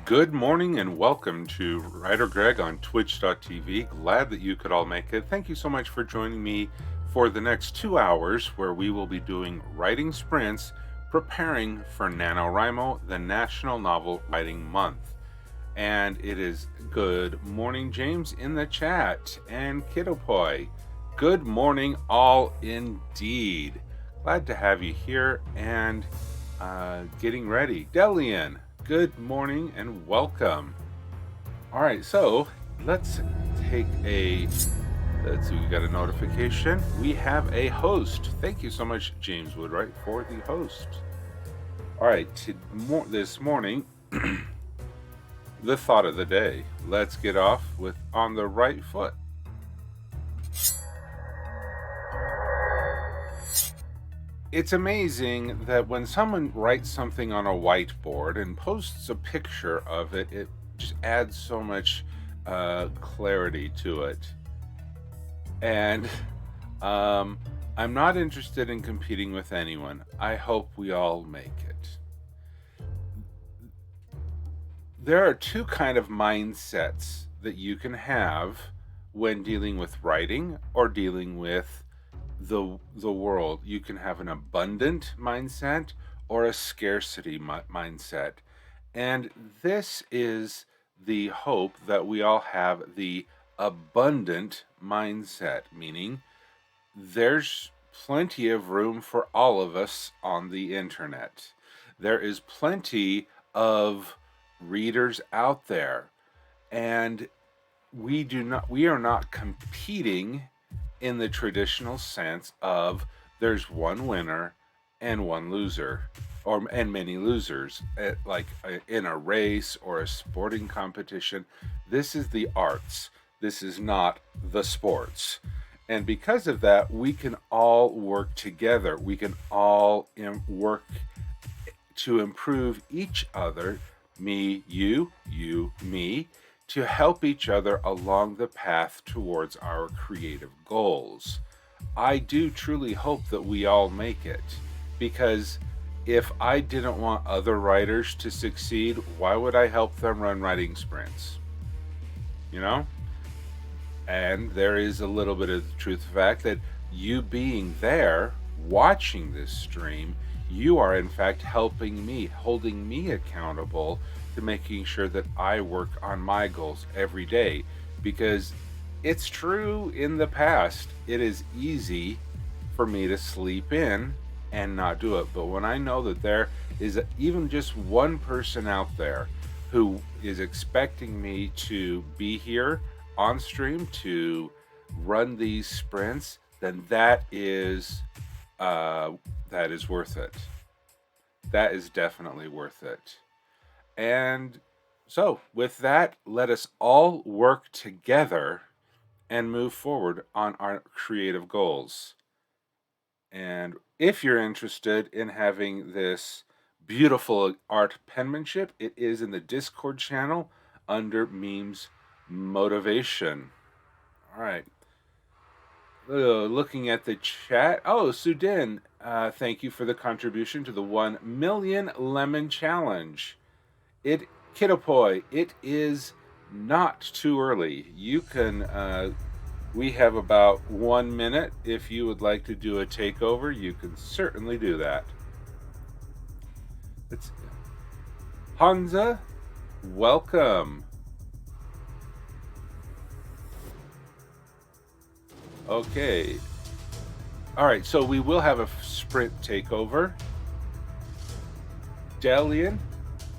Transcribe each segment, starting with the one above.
Good morning and welcome to WriterGreg on twitch.tv. Glad that you could all make it. Thank you so much for joining me for the next 2 hours where we will be doing writing sprints preparing for NaNoWriMo, the National Novel Writing Month. And it is good morning, James, in the chat, and Kidopoi. Good morning, all indeed. Glad to have you here and getting ready. Delian, good morning and welcome. All right, so let's see, we got a notification. We have a host. Thank you so much, James Woodwright, for the host. All right, this morning, the thought of the day. Let's get off with on the right foot. It's amazing that when someone writes something on a whiteboard and posts a picture of it, it just adds so much clarity to it. And I'm not interested in competing with anyone. I hope we all make it. There are two kind of mindsets that you can have when dealing with writing or dealing with the world. You can have an abundant mindset or a scarcity mindset. And this is the hope that we all have the abundant mindset, meaning there's plenty of room for all of us on the internet. There is plenty of readers out there, and we are not competing in the traditional sense of there's one winner and one loser, and many losers, like in a race or a sporting competition. This is the arts. This is not the sports. And because of that, we can all work together. We can all work to improve each other, me, you, me, to help each other along the path towards our creative goals. I do truly hope that we all make it, because if I didn't want other writers to succeed, why would I help them run writing sprints? You know? And there is a little bit of the truth fact that you being there, watching this stream, you are in fact helping me, holding me accountable to making sure that I work on my goals every day. Because it's true, in the past, it is easy for me to sleep in and not do it. But when I know that there is even just one person out there who is expecting me to be here on stream to run these sprints, then that is worth it. That is definitely worth it. And so with that, let us all work together and move forward on our creative goals. And if you're interested in having this beautiful art penmanship, it is in the Discord channel under Memes Motivation. All right. Looking at the chat. Oh, Sudin, thank you for the contribution to the 1 million lemon challenge. Kidopoi, it is not too early. You can, we have about 1 minute. If you would like to do a takeover, you can certainly do that. Hansa, welcome. Okay. All right, so we will have a sprint takeover. Delian,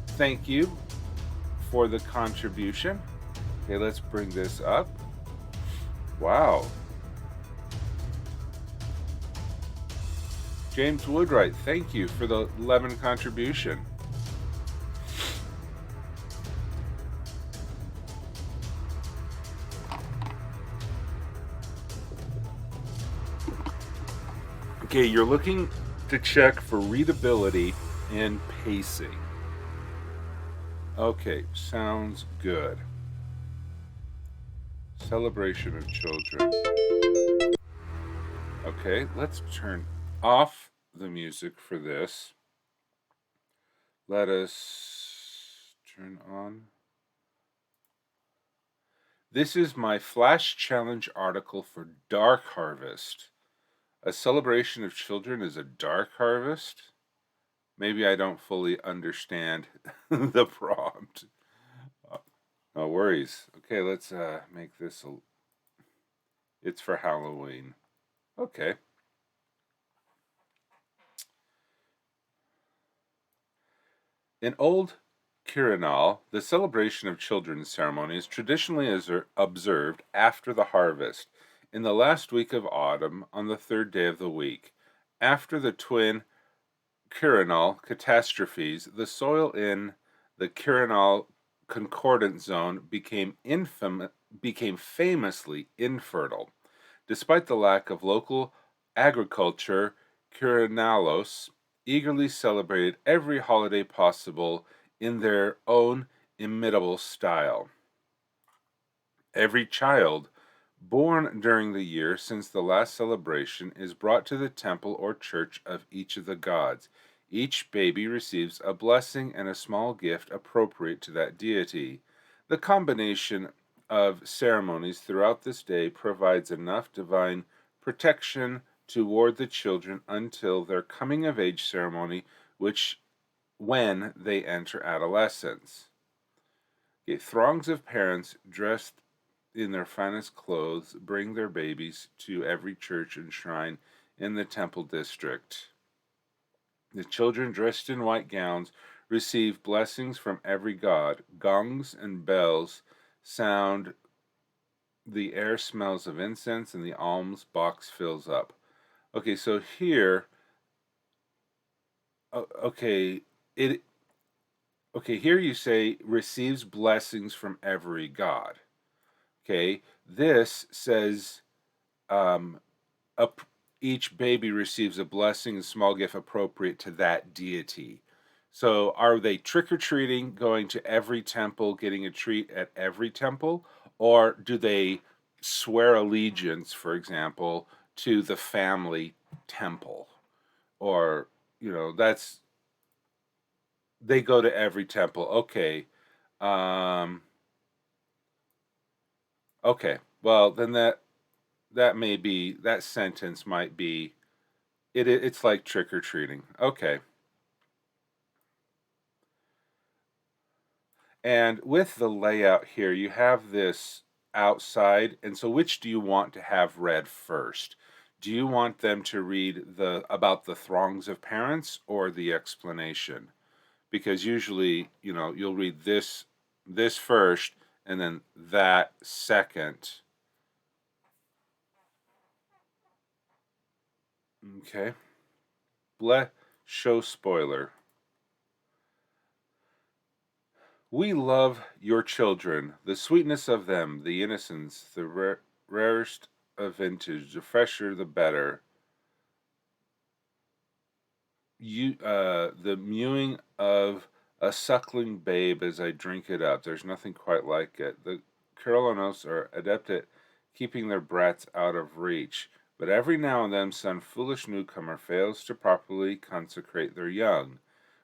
thank you for the contribution. Okay, let's bring this up. Wow. James Woodwright, thank you for the lemon contribution. Okay, you're looking to check for readability and pacing. Okay, sounds good. Celebration of children. Okay, let's turn off the music for this. Let us Turn on. This is my Flash Challenge article for Dark Harvest. A celebration of children is a dark harvest? Maybe I don't fully understand the prompt. No worries. Okay, let's make this it's for Halloween. Okay. In Old Quirinal, the celebration of children's ceremony is traditionally observed after the harvest, in the last week of autumn, on the third day of the week. After the twin Quirinal catastrophes, the soil in the Quirinal concordant zone became famously infertile. Despite the lack of local agriculture, Quirinalos eagerly celebrated every holiday possible in their own imitable style. Every child born during the year since the last celebration is brought to the temple or church of each of the gods. Each baby receives a blessing and a small gift appropriate to that deity. The combination of ceremonies throughout this day provides enough divine protection to ward the children until their coming of age ceremony, when they enter adolescence. Okay, throngs of parents dressed in their finest clothes bring their babies to every church and shrine in the temple district. The children, dressed in white gowns, receive blessings from every god. Gongs and bells sound, the air smells of incense, and the alms box fills up. Okay, so here, okay, here you say receives blessings from every god. Okay, this says each baby receives a blessing and small gift appropriate to that deity. So are they trick-or-treating, going to every temple, getting a treat at every temple? Or do they swear allegiance, for example, to the family temple? Or, they go to every temple. Okay. Okay. Well, then that sentence might be it's like trick-or-treating. Okay. And with the layout here, you have this outside, and so which do you want to have read first? Do you want them to read about the throngs of parents or the explanation? Because usually, you'll read this first and then that second. Okay. Show spoiler. We love your children, the sweetness of them, the innocence, the rarest of vintage, the fresher the better. The mewing of a suckling babe as I drink it up. There's nothing quite like it. The Carolinos are adept at keeping their brats out of reach, but every now and then some foolish newcomer fails to properly consecrate their young.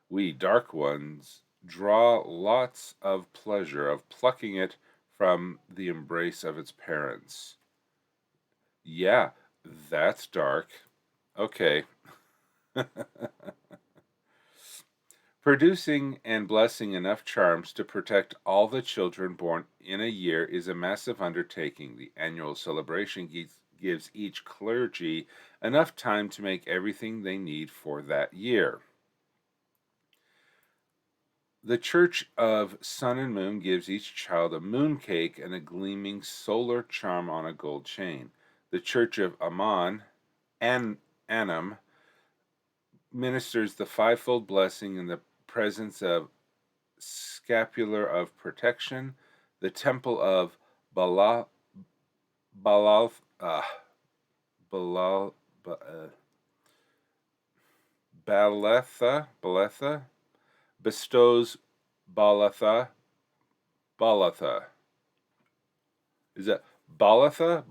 We dark ones draw lots of pleasure of plucking it from the embrace of its parents. Yeah, that's dark. Okay. Producing and blessing enough charms to protect all the children born in a year is a massive undertaking. The annual celebration gives each clergy enough time to make everything they need for that year. The Church of Sun and Moon gives each child a moon cake and a gleaming solar charm on a gold chain. The Church of Anam, ministers the fivefold blessing in the presence of scapular of protection. The Temple of Balatha bestows Balatha. Is it Balatha?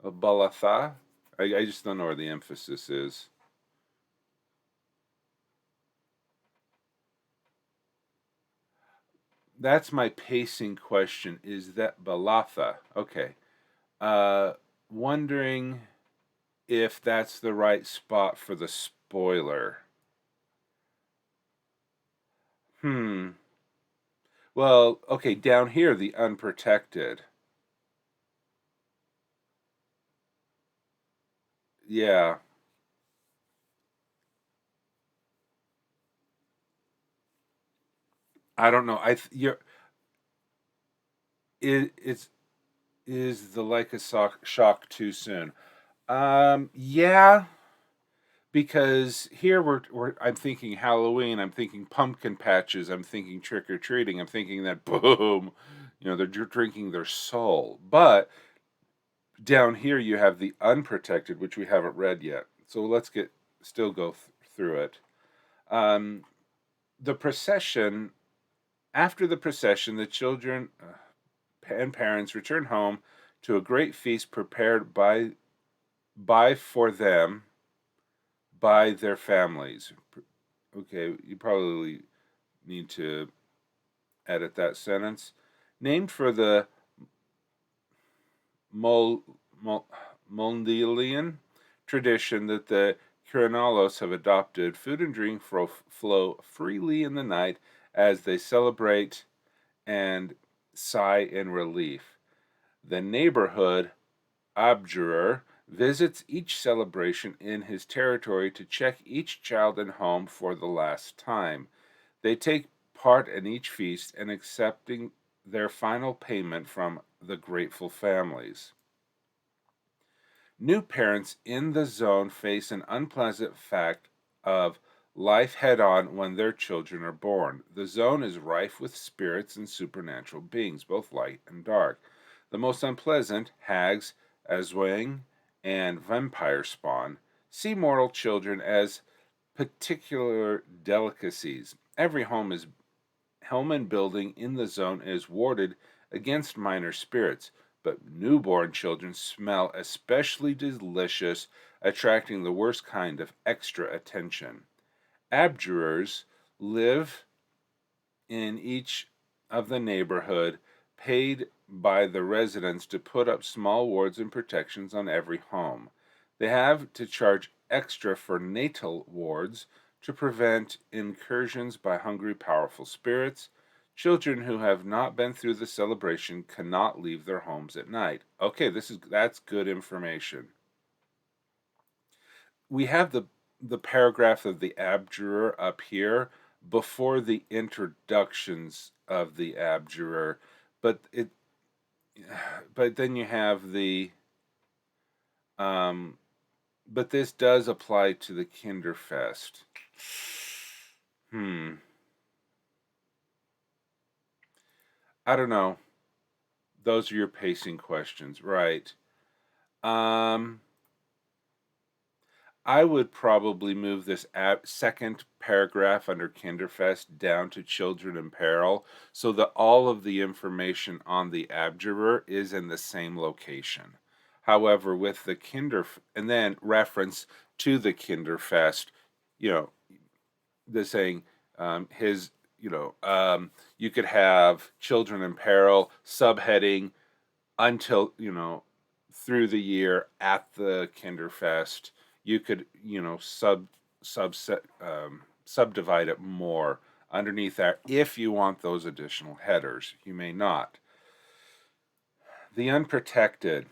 Balatha? I just don't know where the emphasis is. that's my pacing question. Is that Balatha? Okay. Wondering if that's the right spot for the spoiler. Well, okay, down here, the unprotected. Yeah. I don't know. You're it's is the Leica shock too soon? Yeah, because here I'm thinking Halloween, I'm thinking pumpkin patches, I'm thinking trick or treating, I'm thinking that boom, they're drinking their soul. But down here you have the unprotected, which we haven't read yet. So let's still go through it. Um, the procession. After the procession, the children and parents return home to a great feast prepared by for them by their families. Okay, you probably need to edit that sentence. Named for the Mol, Mol, Mondelian tradition that the Kiranalos have adopted, food and drink flow freely in the night as they celebrate and sigh in relief. The neighborhood abjurer visits each celebration in his territory to check each child and home for the last time. They take part in each feast and accepting their final payment from the grateful families. New parents in the zone face an unpleasant fact of life head on when their children are born. The zone is rife with spirits and supernatural beings, both light and dark. The most unpleasant, hags, Azwang, and vampire spawn, see mortal children as particular delicacies. Every home and building in the zone is warded against minor spirits, but newborn children smell especially delicious, attracting the worst kind of extra attention. Abjurers live in each of the neighborhood, paid by the residents to put up small wards and protections on every home. They have to charge extra for natal wards to prevent incursions by hungry, powerful spirits. Children who have not been through the celebration cannot leave their homes at night. Okay, that's good information. We have the paragraph of the abjurer up here before the introductions of the abjurer, but it but then you have the um but this does apply to the Kinderfest. Hmm. I don't know. Those are your pacing questions, right? Um I would probably move this second paragraph under Kinderfest down to Children in Peril so that all of the information on the abjurer is in the same location. However, with the and then reference to the Kinderfest, you know, the saying, his, you could have Children in Peril subheading until through the year at the Kinderfest. You could subset subdivide it more underneath that if you want those additional headers. You may not. The unprotected.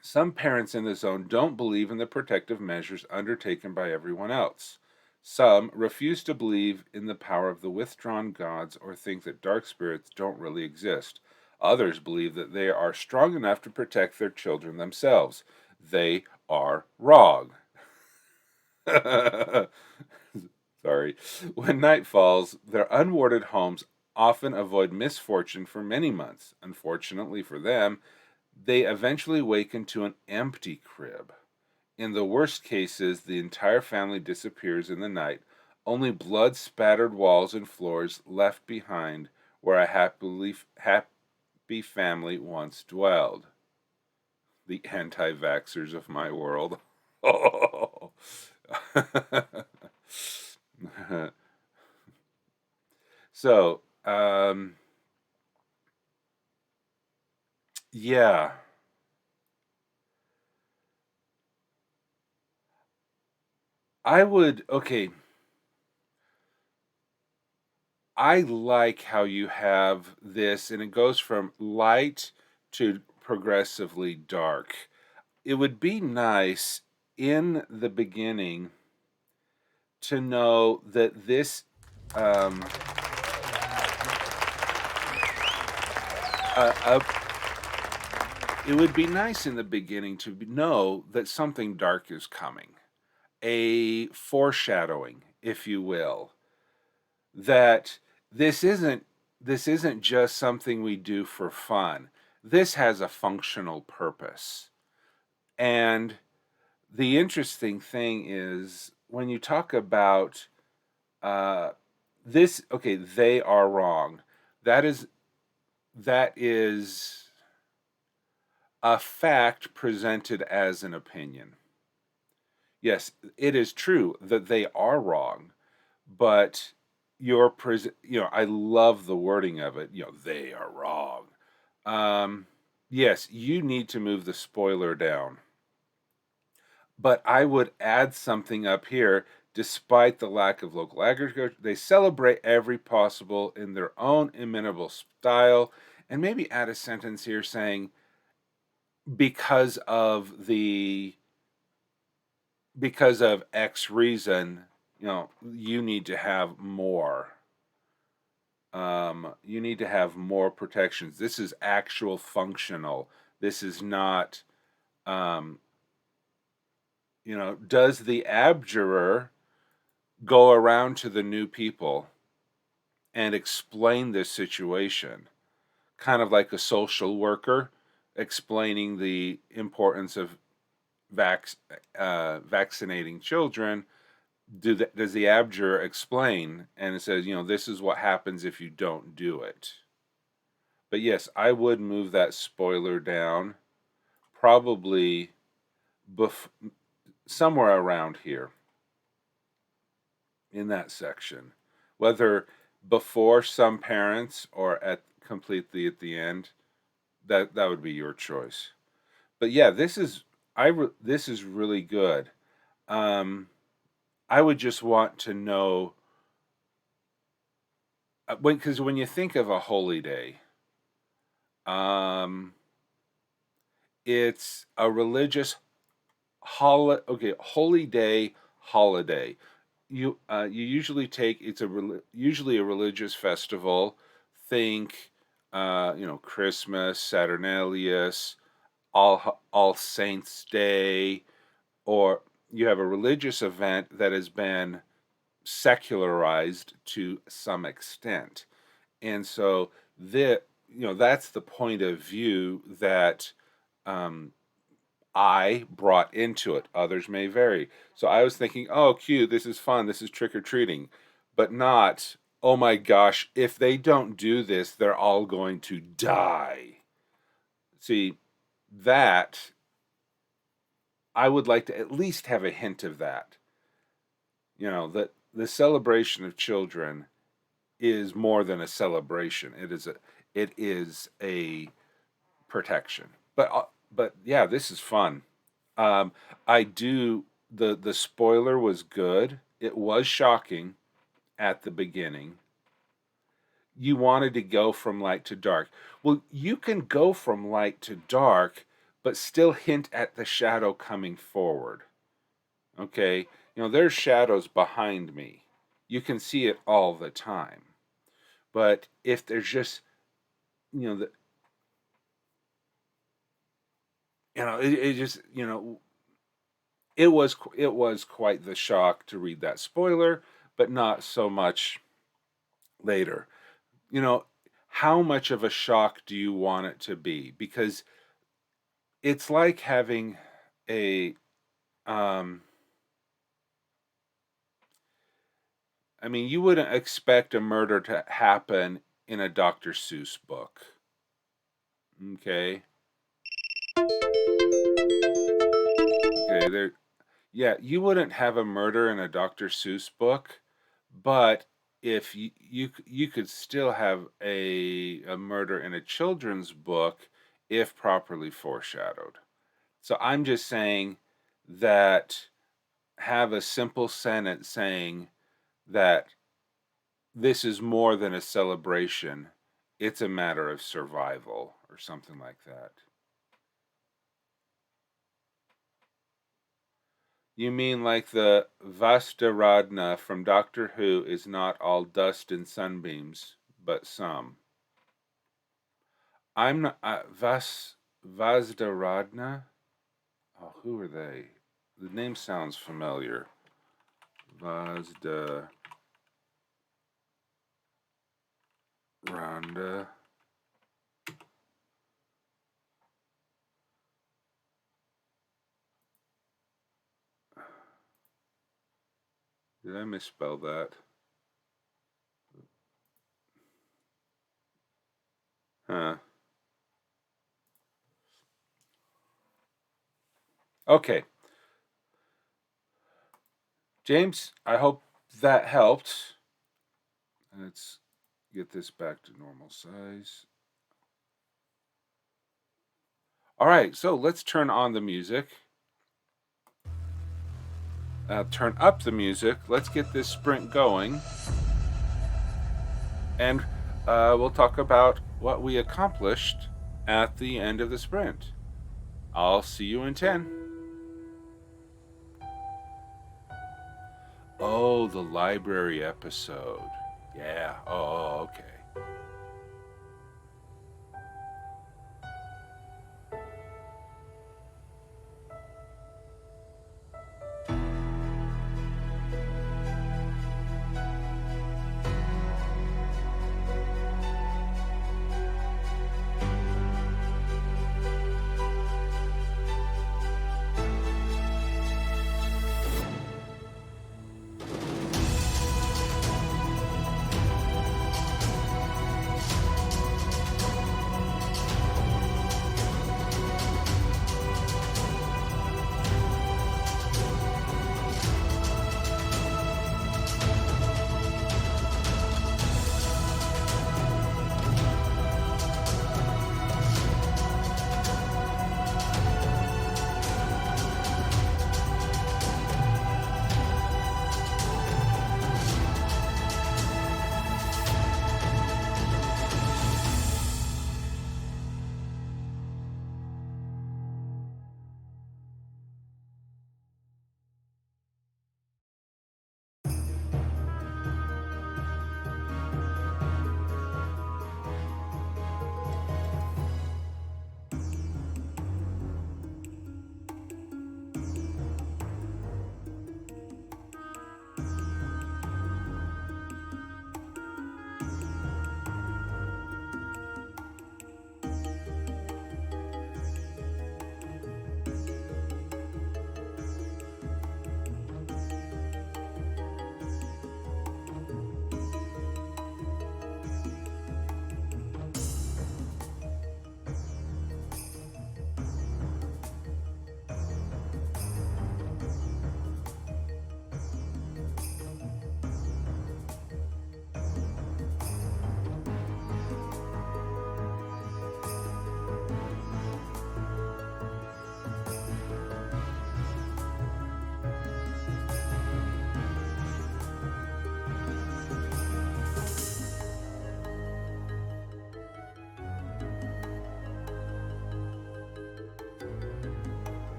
Some parents in the zone don't believe in the protective measures undertaken by everyone else. Some refuse to believe in the power of the withdrawn gods or think that dark spirits don't really exist. Others believe that they are strong enough to protect their children themselves. They are wrong. Sorry. When night falls, their unwarded homes often avoid misfortune for many months. Unfortunately for them, they eventually waken to an empty crib. In the worst cases, the entire family disappears in the night, only blood spattered walls and floors left behind where a happy family once dwelled. The anti vaxxers of my world. Oh. So, Yeah. Okay, I like how you have this, and it goes from light to progressively dark. It would be nice in the beginning to know that this, um, uh, it would be nice in the beginning to know that something dark is coming, a foreshadowing, if you will, that this isn't this isn't just something we do for fun. This has a functional purpose. And the interesting thing is when you talk about uh, this, okay, they are wrong. That is that is a fact presented as an opinion. Yes, it is true that they are wrong, but I love the wording of it. They are wrong. Um, yes, you need to move the spoiler down. But I would add something up here. Despite the lack of local agriculture, they celebrate every possible in their own inimitable style. And maybe add a sentence here saying, because of the because of X reason, you need to have more. You need to have more protections. This is actual functional. This is not, um, does the abjurer go around to the new people and explain this situation? Kind of like a social worker explaining the importance of vaccinating children. Does the abjure explain, and it says, this is what happens if you don't do it? But yes, I would move that spoiler down, probably bef- somewhere around here in that section, whether before some parents or at completely at the end. That would be your choice. But yeah, this is really good. Um, I would just want to know because when you think of a holy day, um, it's a religious holy day holiday. You usually take usually a religious festival. Think Christmas, Saturnalius, All Saints Day, or you have a religious event that has been secularized to some extent. And so that's the point of view that um, I brought into it. Others may vary. So I was thinking, oh, cute, this is fun, this is trick or treating, but not, oh my gosh, if they don't do this, they're all going to die. See, that I would like to at least have a hint of that. That the celebration of children is more than a celebration. It is a protection. But yeah, this is fun. Um, I do the spoiler was good. It was shocking at the beginning. You wanted to go from light to dark. Well, you can go from light to dark, but still hint at the shadow coming forward. Okay? There's shadows behind me. You can see it all the time. But if there's just, you know, the, it just, it was quite the shock to read that spoiler, but not so much later. You know, how much of a shock do you want it to be? Because it's like having a um I mean, you wouldn't expect a murder to happen in a Dr. Seuss book. Okay? Okay, there, yeah, you wouldn't have a murder in a Dr. Seuss book, but if you could still have a murder in a children's book if properly foreshadowed. So I'm just saying that have a simple sentence saying that this is more than a celebration, it's a matter of survival or something like that. You mean like the Vastaradna from Doctor Who is not all dust and sunbeams, but some. I'm not Vasdaradna. Oh, who are they? The name sounds familiar. Vasda Rhonda. Did I misspell that? Huh. Okay. James, I hope that helped. Let's get this back to normal size. All right, so let's turn on the music. Turn up the music. Let's get this sprint going. And we'll talk about what we accomplished at the end of the sprint. I'll see you in 10. Oh, the library episode. Yeah. Oh, okay.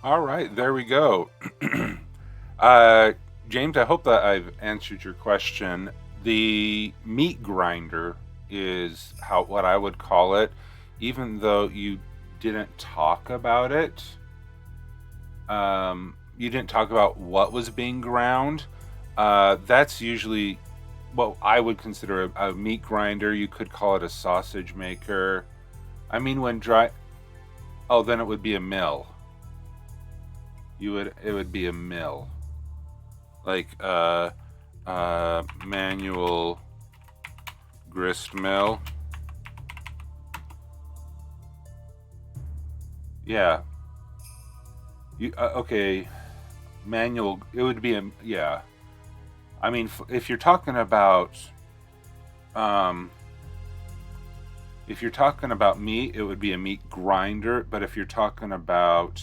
All right, there we go. uh, James, I hope that I've answered your question. The meat grinder is what I would call it, even though you didn't talk about it. You didn't talk about what was being ground. That's usually what I would consider a meat grinder. You could call it a sausage maker. I mean, when dry, oh, then it would be a mill. It would be a mill, like manual grist mill. Yeah. Okay. Manual. It would be a, yeah. I mean, if you're talking about um, if you're talking about meat, it would be a meat grinder. But if you're talking about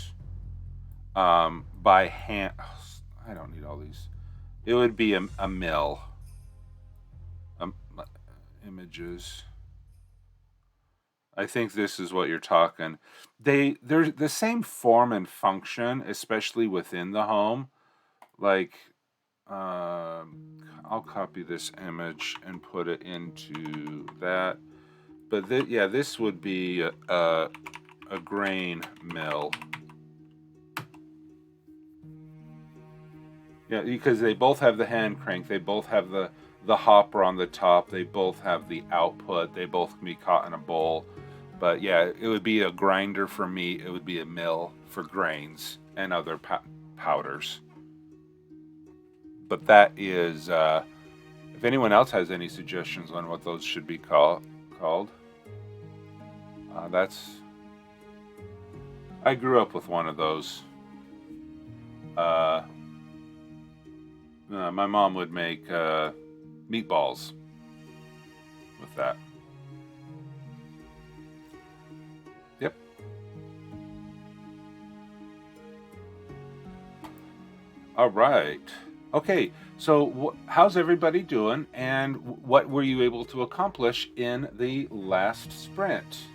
by hand, I don't need all these. It would be a mill. Um, Images. I think this is what you're talking. They're the same form and function, especially within the home. Like, I'll copy this image and put it into that. But yeah, this would be a grain mill. Yeah, because they both have the hand crank. They both have the hopper on the top. They both have the output. They both can be caught in a bowl. But yeah, it would be a grinder for meat. It would be a mill for grains and other powders. But that is, if anyone else has any suggestions on what those should be called, I grew up with one of those. My mom would make meatballs with that. Yep. All right. Okay, so how's everybody doing, and what were you able to accomplish in the last sprint?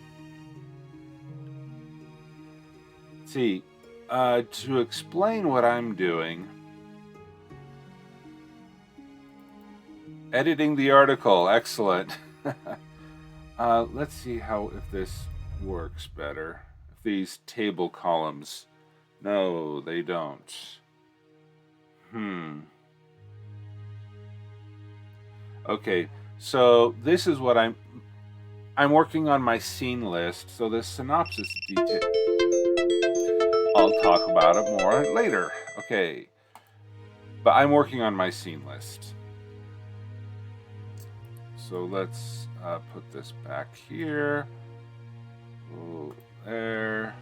Let's see, to explain what I'm doing, editing the article, excellent. Let's see if this works better. If these table columns, no, they don't. Okay, so this is what I'm working on my scene list. So the synopsis detail, I'll talk about it more later. Okay, but I'm working on my scene list. So let's put this back here. Oh, there.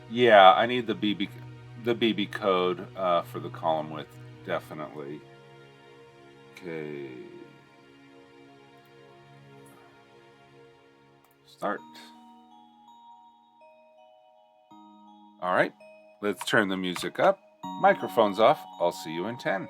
Yeah, I need the BB code for the column width, definitely. Okay. Start. All right, let's turn the music up. Microphone's off. I'll see you in 10.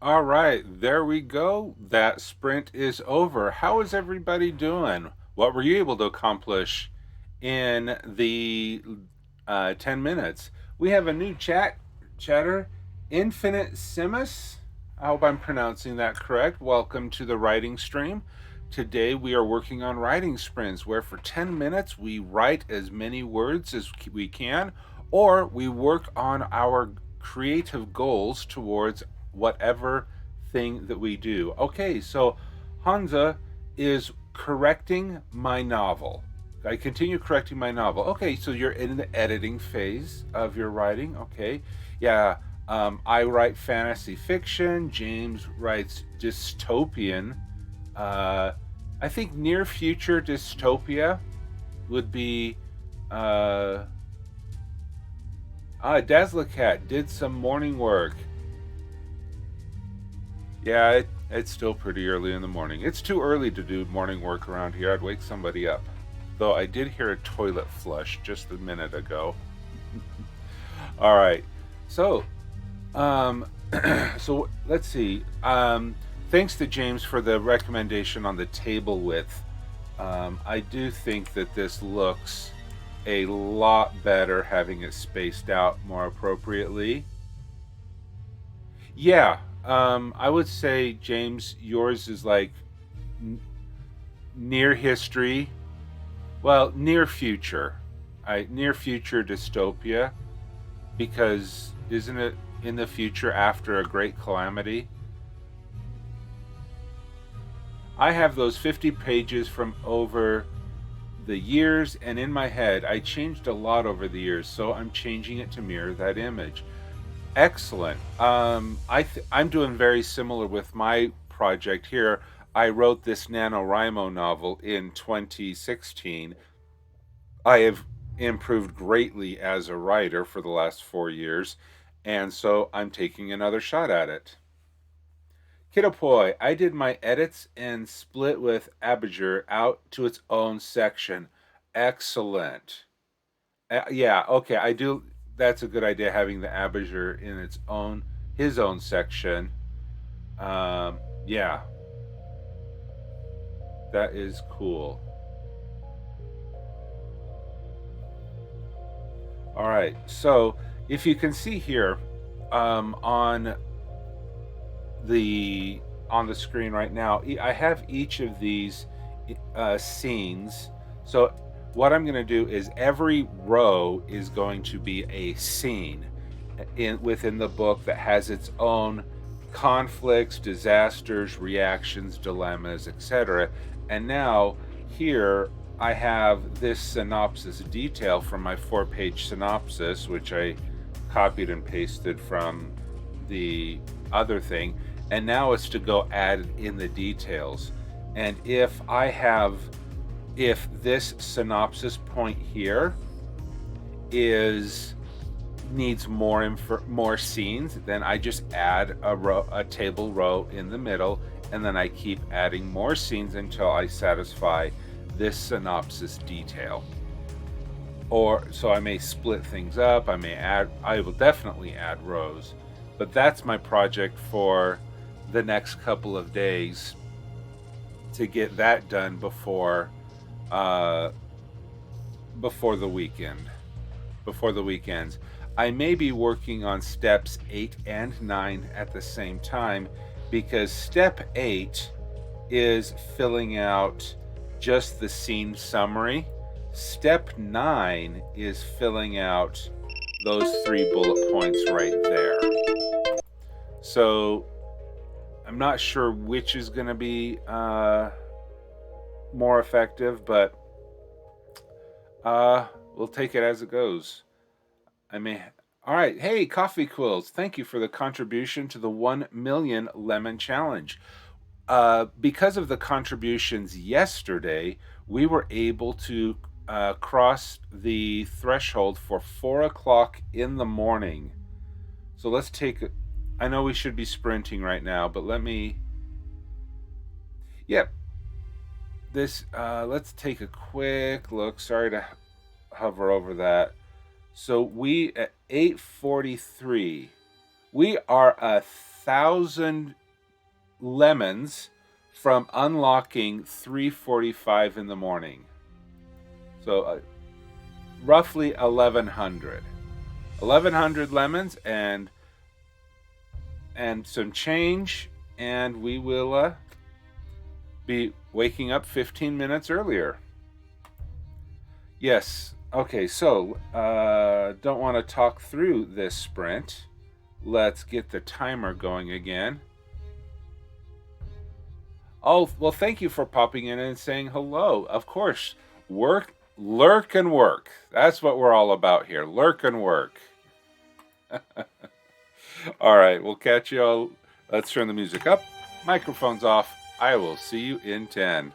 All right, there we go. That sprint is over. How is everybody doing? What were you able to accomplish in the 10 minutes? We have a new chatter, Infinite Simus. I hope I'm pronouncing that correct. Welcome to the writing stream. Today we are working on writing sprints where for 10 minutes we write as many words as we can, or we work on our creative goals towards whatever thing that we do. Okay, so Hansa is correcting my novel. I continue correcting my novel. Okay, so you're in the editing phase of your writing. Okay, yeah. I write fantasy fiction. James writes dystopian. I think near future dystopia would be. Dazzlecat did some morning work. Yeah, it's still pretty early in the morning. It's too early to do morning work around here. I'd wake somebody up. Though I did hear a toilet flush just a minute ago. All right. So, so let's see. Thanks to James for the recommendation on the table width. I do think that this looks a lot better having it spaced out more appropriately. Yeah, I would say, James, yours is like near history. Well, near future. Near future dystopia. Because isn't it in the future after a great calamity? I have those 50 pages from over the years, and in my head, I changed a lot over the years, so I'm changing it to mirror that image. Excellent. I'm doing very similar with my project here. I wrote this NaNoWriMo novel in 2016. I have improved greatly as a writer for the last 4 years, and so I'm taking another shot at it. Kiddopoy, I did my edits and split with Abigail out to its own section. Excellent. Yeah, okay, I do. That's a good idea, having the Abigail in his own section. Yeah, that is cool. All right, so if you can see here, on the screen right now, I have each of these scenes. So what I'm going to do is every row is going to be a scene within the book that has its own conflicts, disasters, reactions, dilemmas, etc. And now here I have this synopsis detail from my 4-page synopsis, which I copied and pasted from the other thing. And now it's to go add in the details. And if this synopsis point here needs more scenes, then I just add a table row in the middle, and then I keep adding more scenes until I satisfy this synopsis detail. Or so I may split things up. I will definitely add rows, but that's my project for the next couple of days, to get that done before the weekends. I may be working on steps 8 and 9 at the same time, because step 8 is filling out just the scene summary. Step 9 is filling out those 3 bullet points right there. So I'm not sure which is going to be more effective, but we'll take it as it goes. All right. Hey, Coffee Quills, thank you for the contribution to the 1 million lemon challenge. Because of the contributions yesterday, we were able to cross the threshold for 4 o'clock in the morning. So let's take I know we should be sprinting right now, but yep. Let's take a quick look. Sorry to hover over that. So we at 8:43, we are a 1,000 lemons from unlocking 3:45 in the morning. So roughly 1,100. 1,100 lemons and some change, and we will be waking up 15 minutes earlier. Yes. Okay, so don't want to talk through this sprint. Let's get the timer going again. Oh, well, thank you for popping in and saying hello. Of course, work, lurk, and work. That's what we're all about here. Lurk and work. All right, we'll catch you all. Let's turn the music up. Microphone's off. I will see you in 10.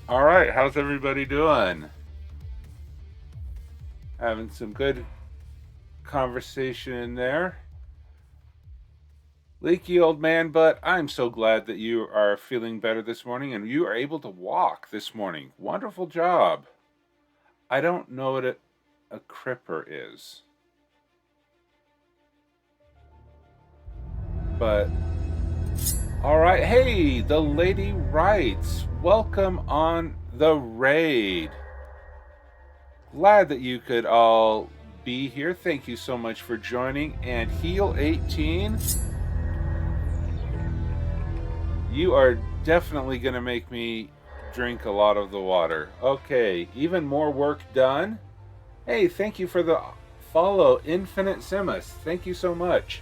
All right, how's everybody doing? Having some good conversation in there. Leaky old man, but I'm so glad that you are feeling better this morning and you are able to walk this morning. Wonderful job. I don't know what a cripper is, but all right. Hey, the lady writes. Welcome on the raid. Glad that you could all be here. Thank you so much for joining. And Heal 18, you are definitely going to make me drink a lot of the water. Okay, even more work done. Hey, thank you for the follow, Infinite Simus. Thank you so much.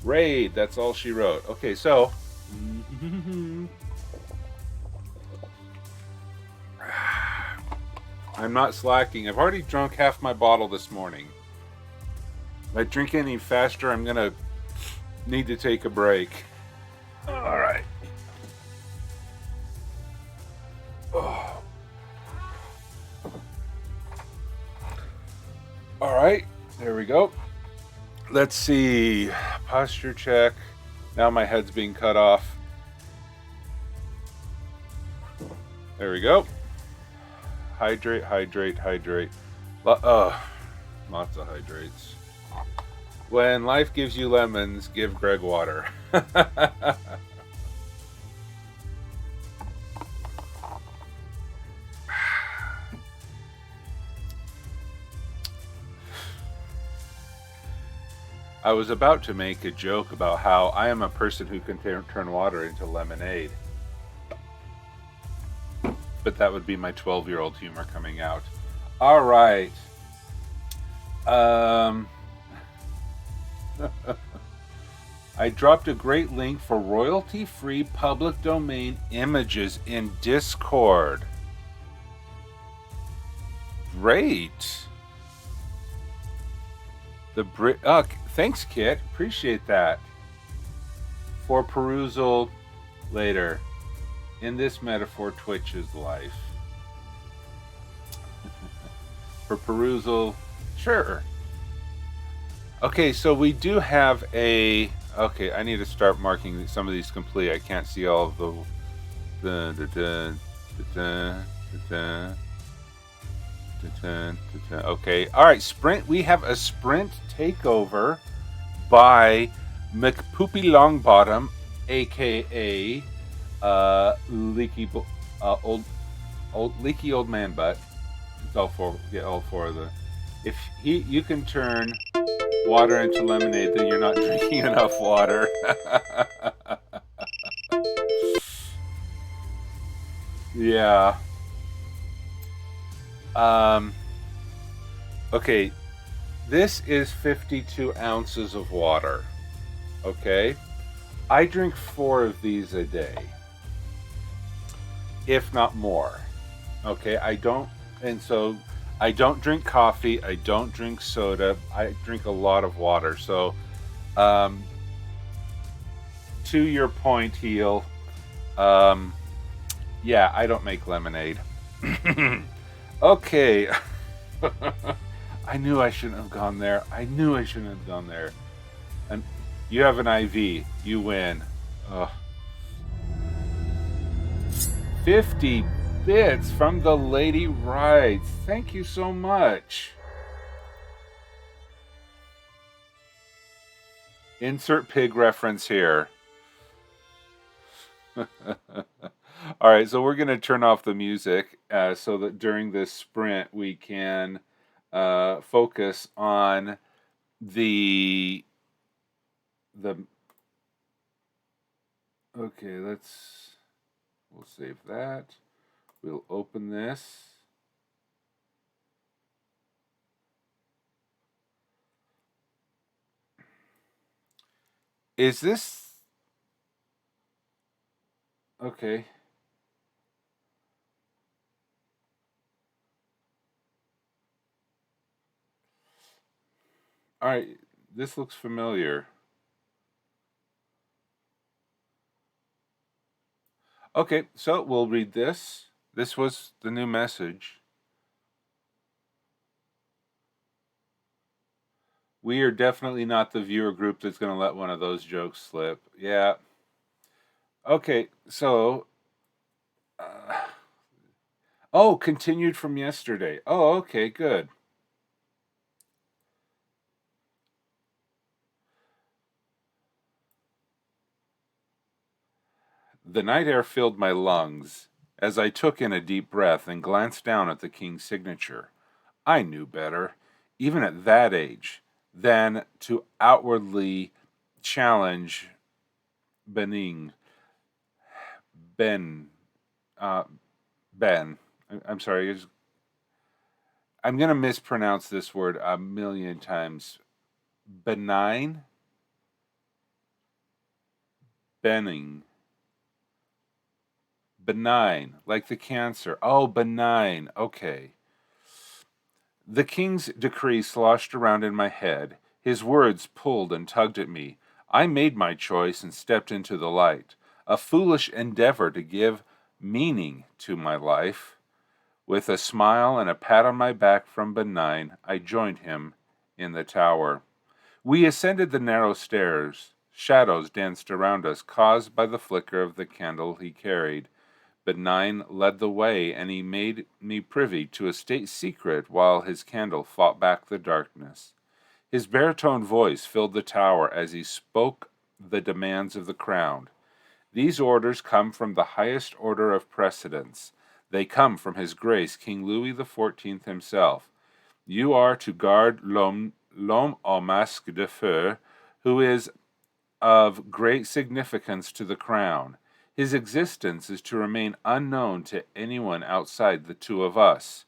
Raid, that's all she wrote. Okay, so I'm not slacking. I've already drunk half my bottle this morning. If I drink any faster, I'm gonna need to take a break. All right. Oh. All right, there we go. Let's see. Posture check. Now my head's being cut off. There we go. Hydrate, hydrate, hydrate. Lots of hydrates. When life gives you lemons, give Greg water. I was about to make a joke about how I am a person who can turn water into lemonade. But that would be my 12-year-old humor coming out. All right. I dropped a great link for royalty-free public domain images in Discord. Great. Thanks, Kit. Appreciate that. For perusal later. In this metaphor, Twitch is life. For perusal, sure. Okay, so we do have a... Okay, I need to start marking some of these complete. I can't see all of the... Okay, all right, sprint. We have a sprint takeover by McPoopy Longbottom, aka Leaky Leaky Old Man Butt. It's all four of the. If you can turn water into lemonade, then you're not drinking enough water. Yeah. Okay, this is 52 ounces of water. Okay, I drink 4 of these a day, if not more. Okay, I don't drink coffee. I don't drink soda. I drink a lot of water. So, to your point, Heel. Yeah, I don't make lemonade. Okay. I knew I shouldn't have gone there. And you have an IV. You win. Ugh. 50 bits from the lady rides. Thank you so much. Insert pig reference here. All right, so we're going to turn off the music so that during this sprint we can focus on the okay, we'll save that. We'll open this. Is this okay? All right, this looks familiar. Okay, so we'll read this. This was the new message. We are definitely not the viewer group that's going to let one of those jokes slip. Yeah. Okay, so. Oh, continued from yesterday. Oh, okay, good. The night air filled my lungs as I took in a deep breath and glanced down at the king's signature. I knew better, even at that age, than to outwardly challenge Bening. Ben. Uh, ben. I'm sorry. I'm going to mispronounce this word a million times. Benign? Benning. Benign. Like the cancer. Oh, benign. Okay. The king's decree sloshed around in my head. His words pulled and tugged at me. I made my choice and stepped into the light. A foolish endeavor to give meaning to my life. With a smile and a pat on my back from Benign, I joined him in the tower. We ascended the narrow stairs. Shadows danced around us, caused by the flicker of the candle he carried. Benign led the way, and he made me privy to a state secret while his candle fought back the darkness. His baritone voice filled the tower as he spoke the demands of the crown. These orders come from the highest order of precedence. They come from His Grace King Louis XIV himself. You are to guard l'homme au masque de feu, who is of great significance to the crown. His existence is to remain unknown to anyone outside the two of us.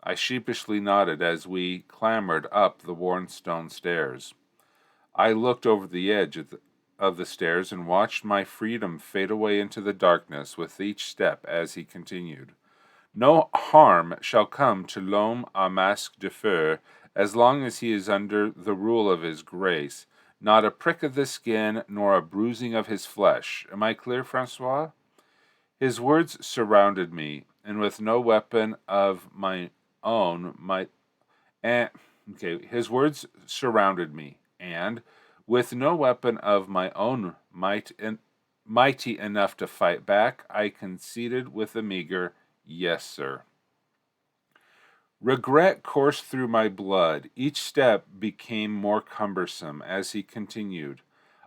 I sheepishly nodded as we clambered up the worn stone stairs. I looked over the edge of the stairs and watched my freedom fade away into the darkness with each step as he continued. No harm shall come to l'homme à masque de feu as long as he is under the rule of his grace. Not a prick of the skin, nor a bruising of his flesh. Am I clear, Francois? His words surrounded me, and with no weapon of my own might. His words surrounded me, and with no weapon of my own mighty enough to fight back, I conceded with a meager "Yes, sir." Regret coursed through my blood. Each step became more cumbersome as he continued.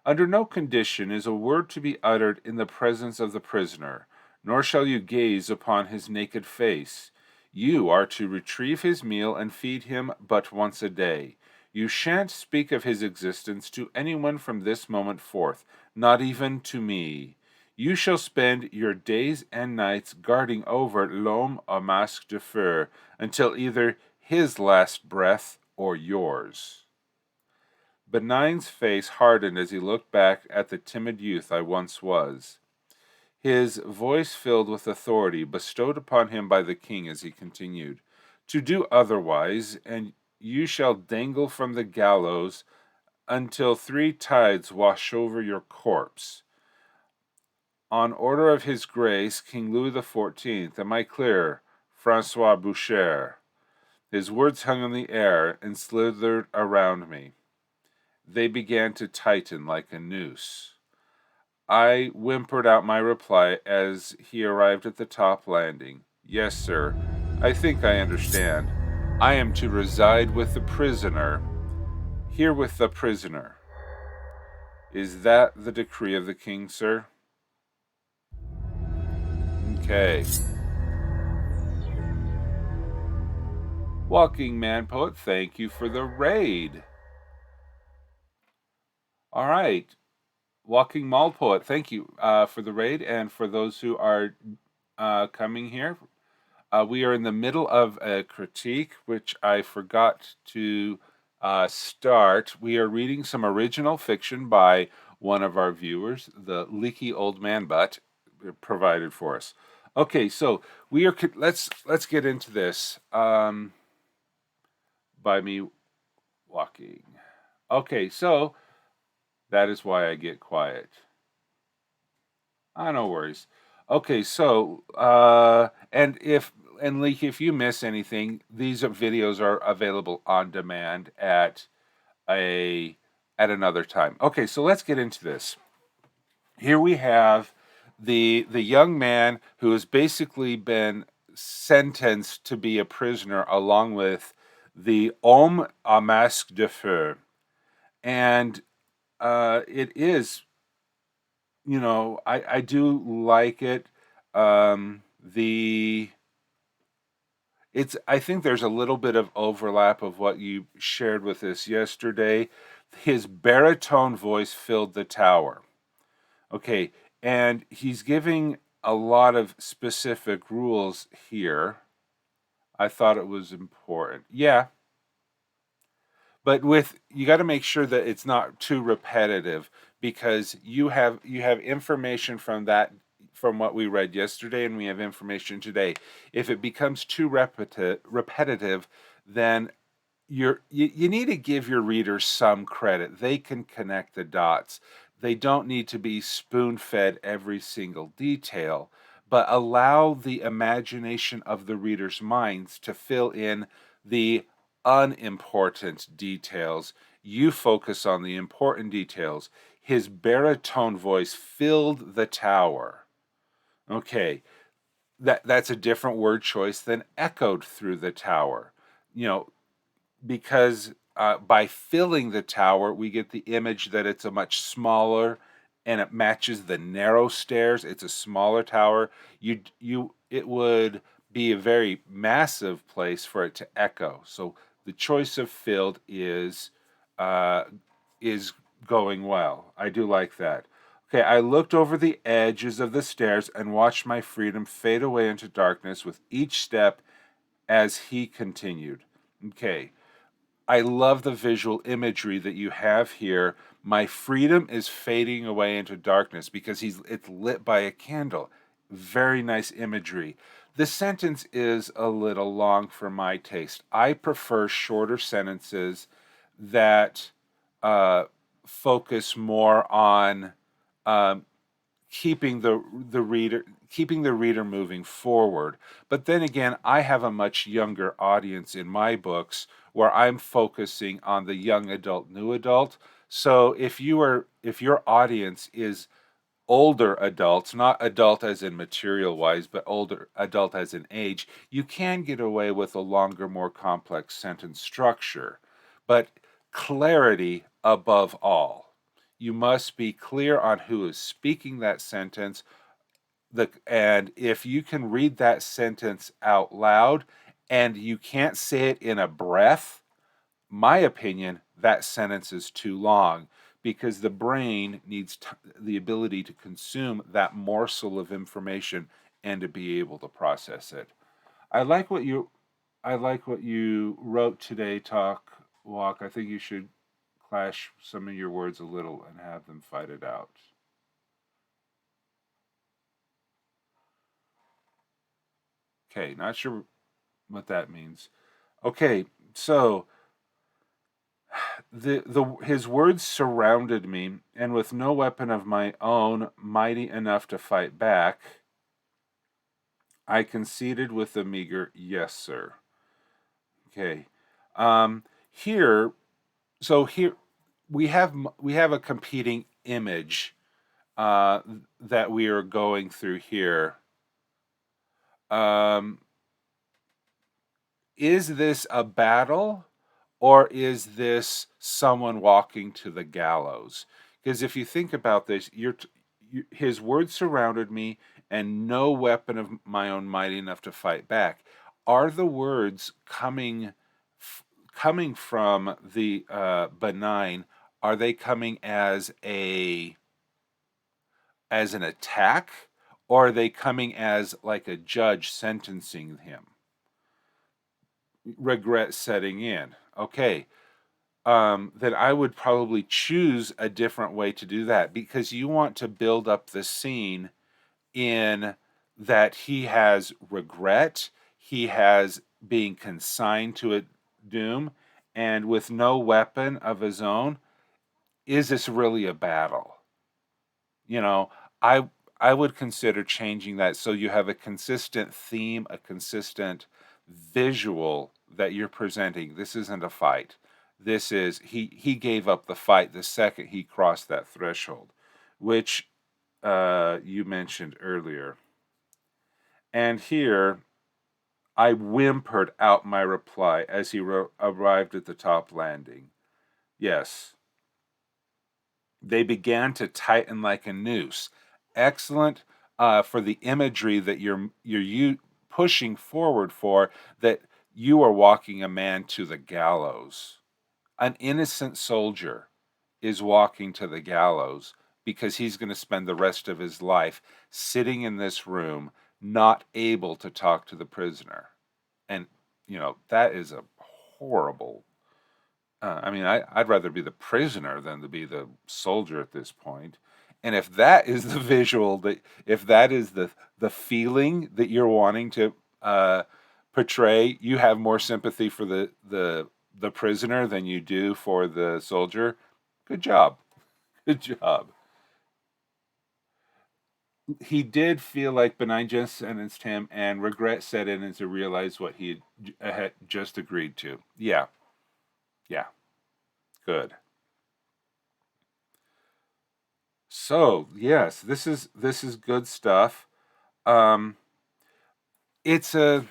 Under no condition is a word to be uttered in the presence of the prisoner, nor shall you gaze upon his naked face. You are to retrieve his meal and feed him but once a day. You shan't speak of his existence to anyone from this moment forth, not even to me. You shall spend your days and nights guarding over l'homme au masque de feu until either his last breath or yours. Benign's face hardened as he looked back at the timid youth I once was. His voice filled with authority bestowed upon him by the king as he continued, "To do otherwise, and you shall dangle from the gallows until 3 tides wash over your corpse. On order of His Grace, King Louis XIV, am I clear, Francois Boucher?" His words hung in the air and slithered around me. They began to tighten like a noose. I whimpered out my reply as he arrived at the top landing. "Yes, sir. I think I understand. I am to reside with the prisoner, here with the prisoner. Is that the decree of the king, sir?" Okay. Walking Man Poet, thank you for the raid. All right. Walking Mall Poet, thank you for the raid, and for those who are coming here. We are in the middle of a critique, which I forgot to start. We are reading some original fiction by one of our viewers, the Leaky Old Man Butt, provided for us. Okay, so we are. Let's get into this. By me walking. Okay, so that is why I get quiet. No worries. Okay, so and Leek, if you miss anything, these videos are available on demand a at another time. Okay, so let's get into this. Here we have the young man who has basically been sentenced to be a prisoner along with the homme à masque de feu, and it is, I do like it. The it's I think there's a little bit of overlap of what you shared with us yesterday. His baritone voice filled the tower. Okay, and he's giving a lot of specific rules here. I thought it was important. Yeah, but with you got to make sure that it's not too repetitive, because you have information from what we read yesterday, and we have information today. If it becomes too repetitive, then you need to give your readers some credit. They can connect the dots. They don't need to be spoon-fed every single detail, but allow the imagination of the reader's minds to fill in the unimportant details. You focus on the important details. His baritone voice filled the tower. Okay, that's a different word choice than echoed through the tower. You know, because by filling the tower, we get the image that it's a much smaller, and it matches the narrow stairs. It's a smaller tower. It would be a very massive place for it to echo. So the choice of filled uh, is going well. I do like that. Okay, I looked over the edges of the stairs and watched my freedom fade away into darkness with each step as he continued. Okay, I love the visual imagery that you have here. My freedom is fading away into darkness because it's lit by a candle. Very nice imagery. The sentence is a little long for my taste. I prefer shorter sentences that uh, focus more on um, keeping the reader moving forward. But then again, I have a much younger audience in my books where I'm focusing on the young adult, new adult. So if your audience is older adults, not adult as in material wise, but older adult as in age, you can get away with a longer, more complex sentence structure. But clarity above all. You must be clear on who is speaking that sentence. And if you can read that sentence out loud and you can't say it in a breath, my opinion, that sentence is too long, because the brain needs the ability to consume that morsel of information and to be able to process it. I like what you I like what you wrote today, Talk Walk. I think you should clash some of your words a little and have them fight it out. Okay, not sure what that means. Okay, so the his words surrounded me, and with no weapon of my own mighty enough to fight back, I conceded with a meager yes, sir. Okay, here, so here we have a competing image uh, that we are going through here. Um, is this a battle, or is this someone walking to the gallows? Because if you think about this, his words surrounded me, and no weapon of my own mighty enough to fight back. Are the words coming from the benign? Are they coming as an attack, or are they coming as like a judge sentencing him? Regret setting in. Okay, then I would probably choose a different way to do that, because you want to build up the scene in that he has regret, he has being consigned to a doom, and with no weapon of his own. Is this really a battle? You know, I I would consider changing that so you have a consistent theme, a consistent visual that you're presenting. This isn't a fight. This is he gave up the fight the second he crossed that threshold, which you mentioned earlier. And here I whimpered out my reply as he arrived at the top landing. Yes. They began to tighten like a noose. Excellent for the imagery that you're pushing forward for, that you are walking a man to the gallows. An innocent soldier is walking to the gallows because he's going to spend the rest of his life sitting in this room, not able to talk to the prisoner. And, that is a horrible. I mean, I'd rather be the prisoner than to be the soldier at this point. And if that is the visual, if that is the feeling that you're wanting to portray, you have more sympathy for the prisoner than you do for the soldier. Good job. Good job. He did feel like benign just sentenced him, and regret set in as he realized what he had just agreed to. Yeah. Yeah. Good. So, yes, this is good stuff. It's a,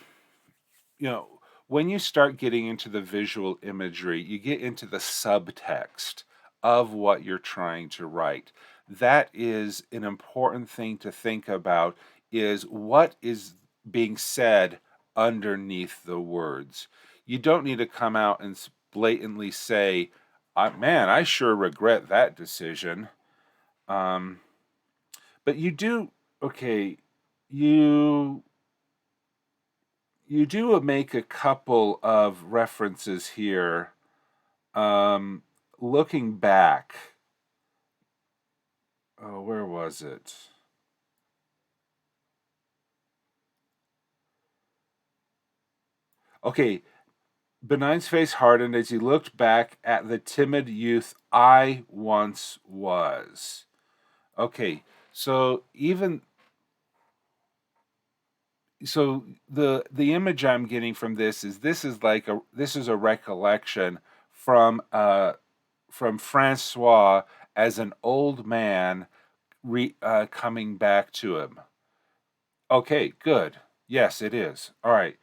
you know, when you start getting into the visual imagery, you get into the subtext of what you're trying to write. That is an important thing to think about, is what is being said underneath the words. You don't need to come out and blatantly say, man, I sure regret that decision. Um, but you do, okay, you you do make a couple of references here. Um, Looking back, oh, where was it? Okay, Benign's face hardened as he looked back at the timid youth I once was. Okay, so even so the image I'm getting from this is like a recollection from Francois as an old man coming back to him. Okay, good. Yes, it is. All right.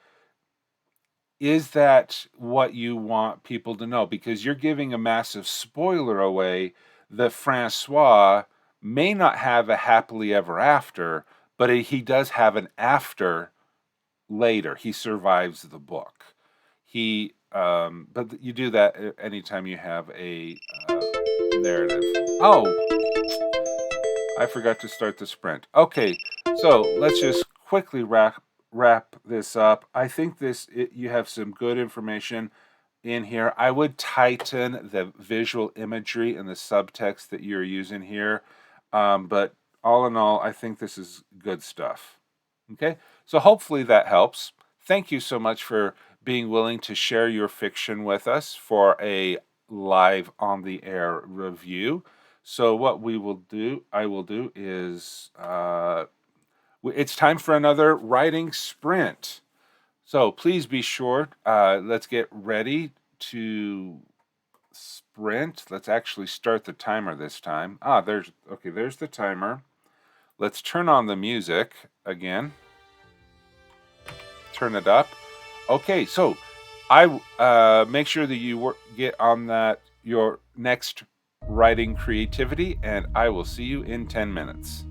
Is that what you want people to know? Because you're giving a massive spoiler away that Francois may not have a happily ever after, but he does have an after later. He survives the book. But you do that anytime you have a narrative. Oh, I forgot to start the sprint. Okay, so let's just quickly wrap this up. I think you have some good information in here. I would tighten the visual imagery and the subtext that you're using here, but all in all, I think this is good stuff. Okay, so hopefully that helps. Thank you so much for being willing to share your fiction with us for a live on the air review. So what I will do is it's time for another writing sprint. So please be sure. Let's get ready to sprint. Let's actually start the timer this time. There's the timer. Let's turn on the music again. Turn it up. Okay, so I make sure that you get on your next writing creativity, and I will see you in 10 minutes.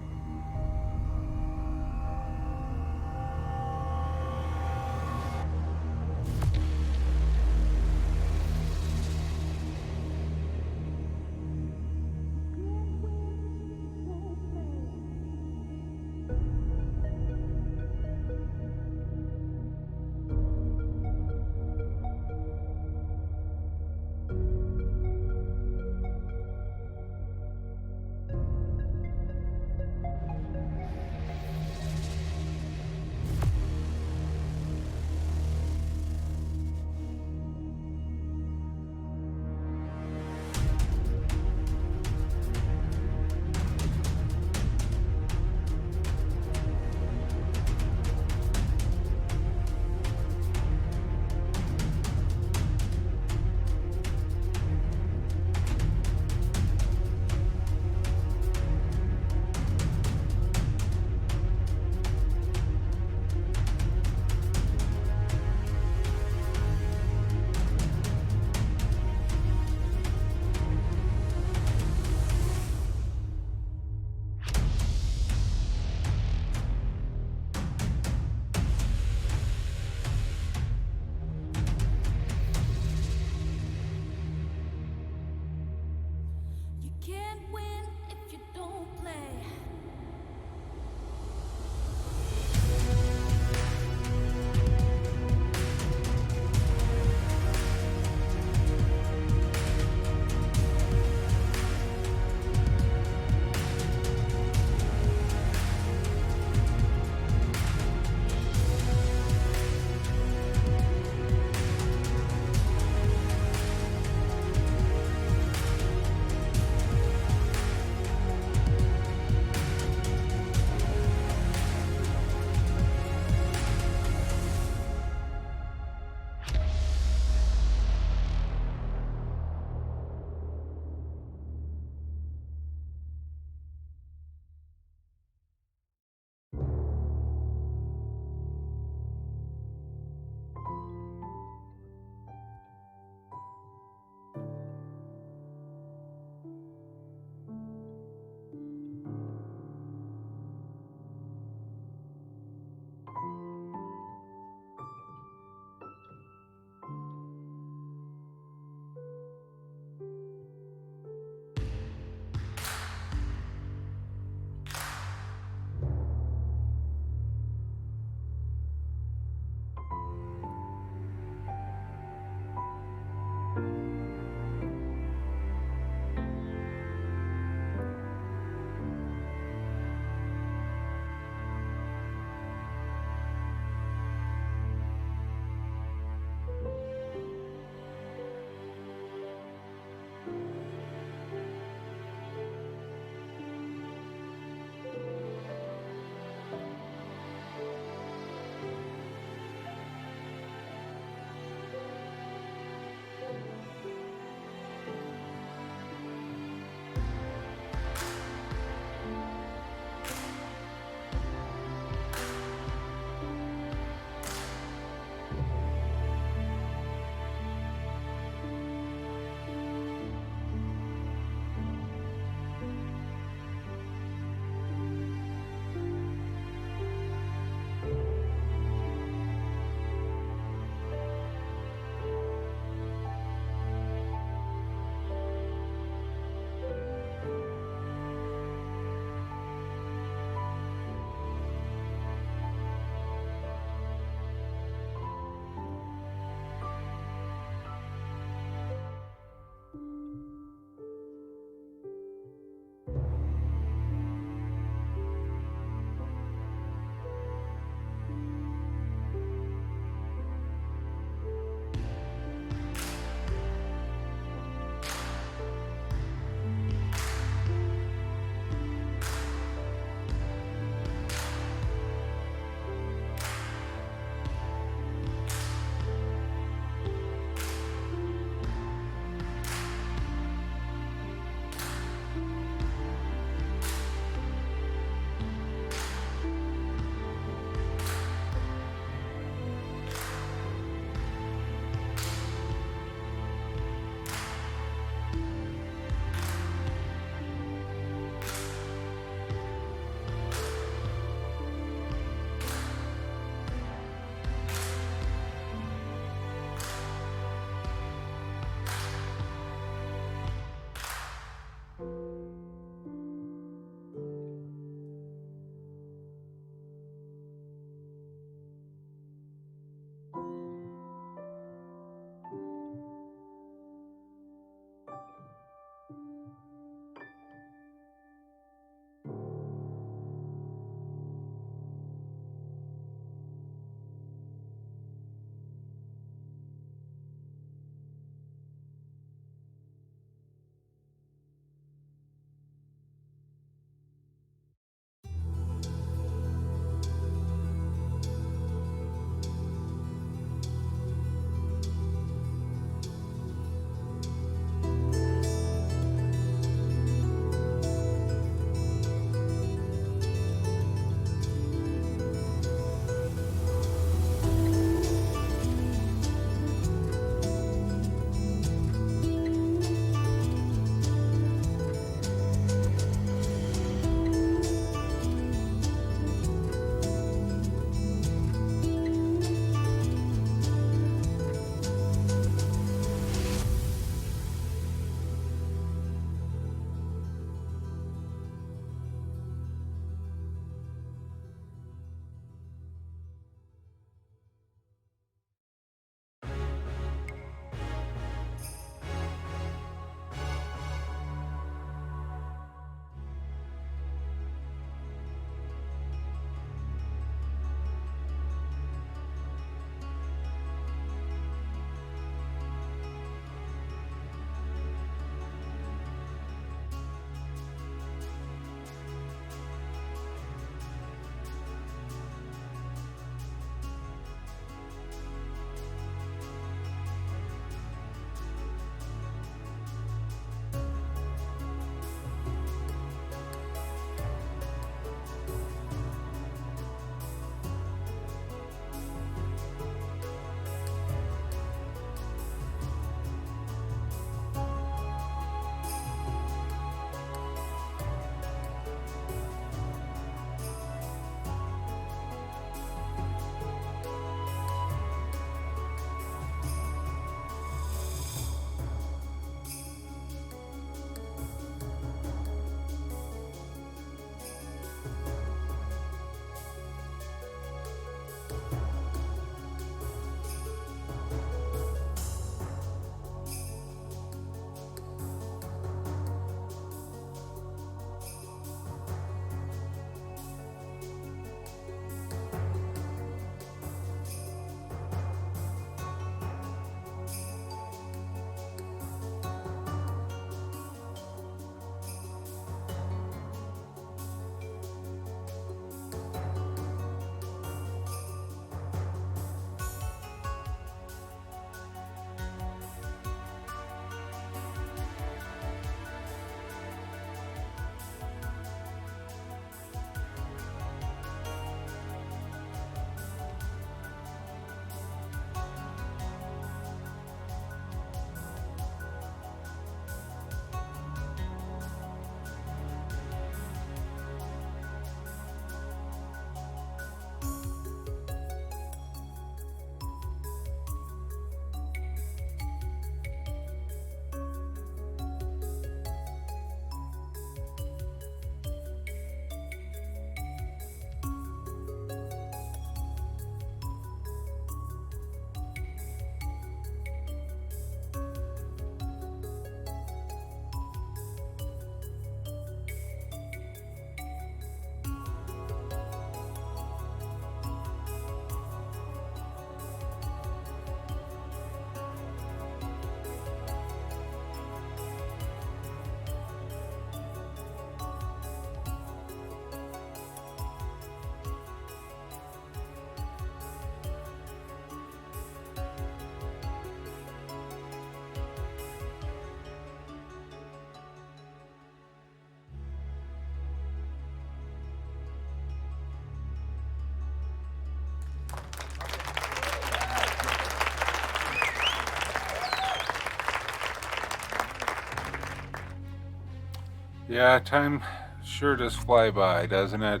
Yeah, time sure does fly by, doesn't it?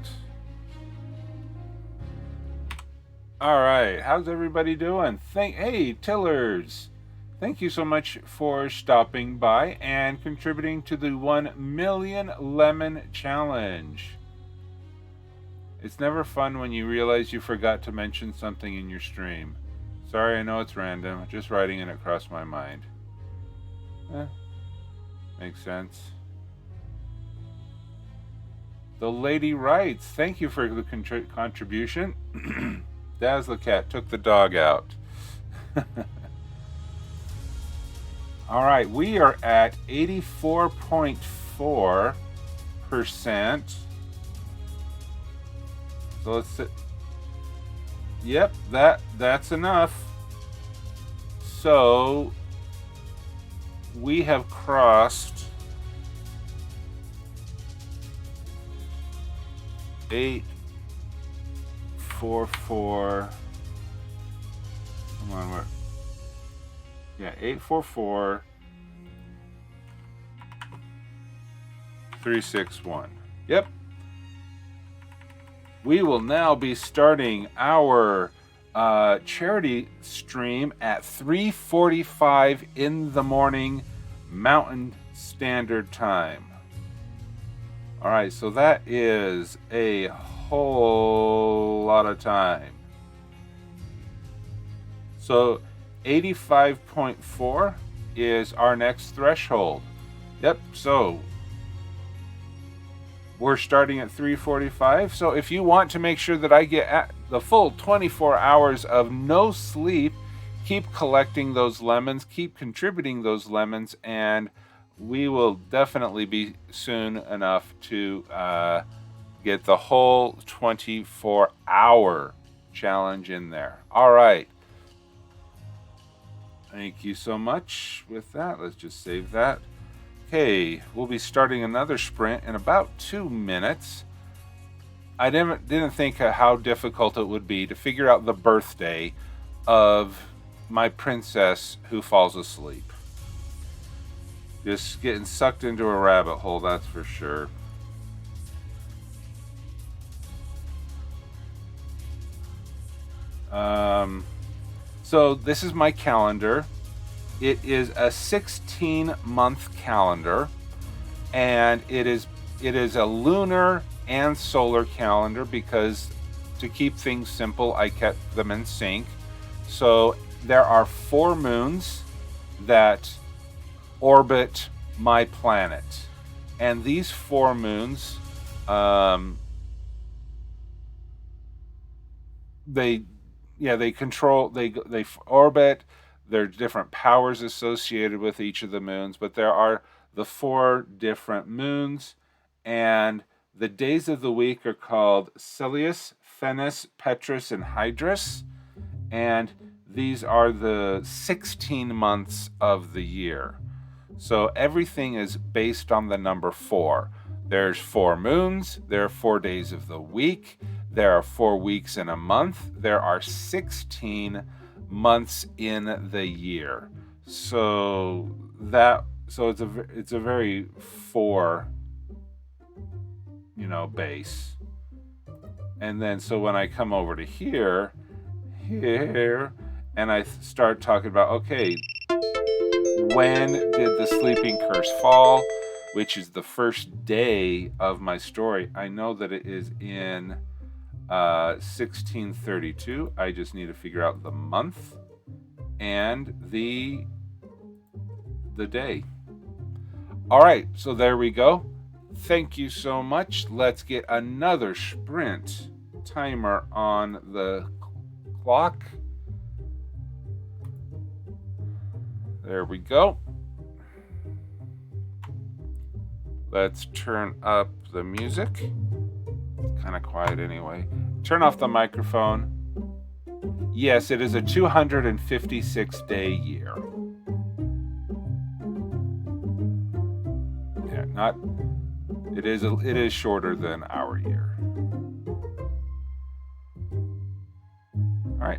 All right, how's everybody doing? Hey, Tillers! Thank you so much for stopping by and contributing to the 1 million lemon challenge. It's never fun when you realize you forgot to mention something in your stream. Sorry, I know it's random, just writing it across my mind. Makes sense. The lady writes, thank you for the contribution. Daz the cat took the dog out. All right, we are at 84.4%. So let's sit. Yep, that's enough. So we have crossed 844. Come on, where? Yeah, 844 361. Yep. We will now be starting our charity stream at 3:45 in the morning Mountain Standard Time. All right, so that is a whole lot of time. So 85.4 is our next threshold. Yep, so we're starting at 3:45. So if you want to make sure that I get the full 24 hours of no sleep, keep collecting those lemons, keep contributing those lemons, and we will definitely be soon enough to get the whole 24-hour challenge in there. All right. Thank you so much. With that, let's just save that. Okay, we'll be starting another sprint in about 2 minutes. I didn't think how difficult it would be to figure out the birthday of my princess who falls asleep. Just getting sucked into a rabbit hole, that's for sure. So this is my calendar. It is a 16-month calendar, and it is a lunar and solar calendar because to keep things simple, I kept them in sync. So there are 4 moons that orbit my planet, and these 4 moons, they orbit. There are different powers associated with each of the moons, but there are the 4 different moons, and the days of the week are called Silius, Fennis, Petrus, and Hydrus, and these are the 16 months of the year. So everything is based on the number 4. There's 4 moons, there are 4 days of the week, there are 4 weeks in a month, there are 16 months in the year. So it's a very 4, base. And then so when I come over to here, and I start talking about, okay, when did the sleeping curse fall, which is the first day of my story. I know that it is in 1632. I just need to figure out the month and the day. All right, so there we go. Thank you so much. Let's get another sprint timer on the clock. There we go. Let's turn up the music. Kind of quiet anyway. Turn off the microphone. Yes, it is a 256-day year. Yeah, it is shorter than our year. All right.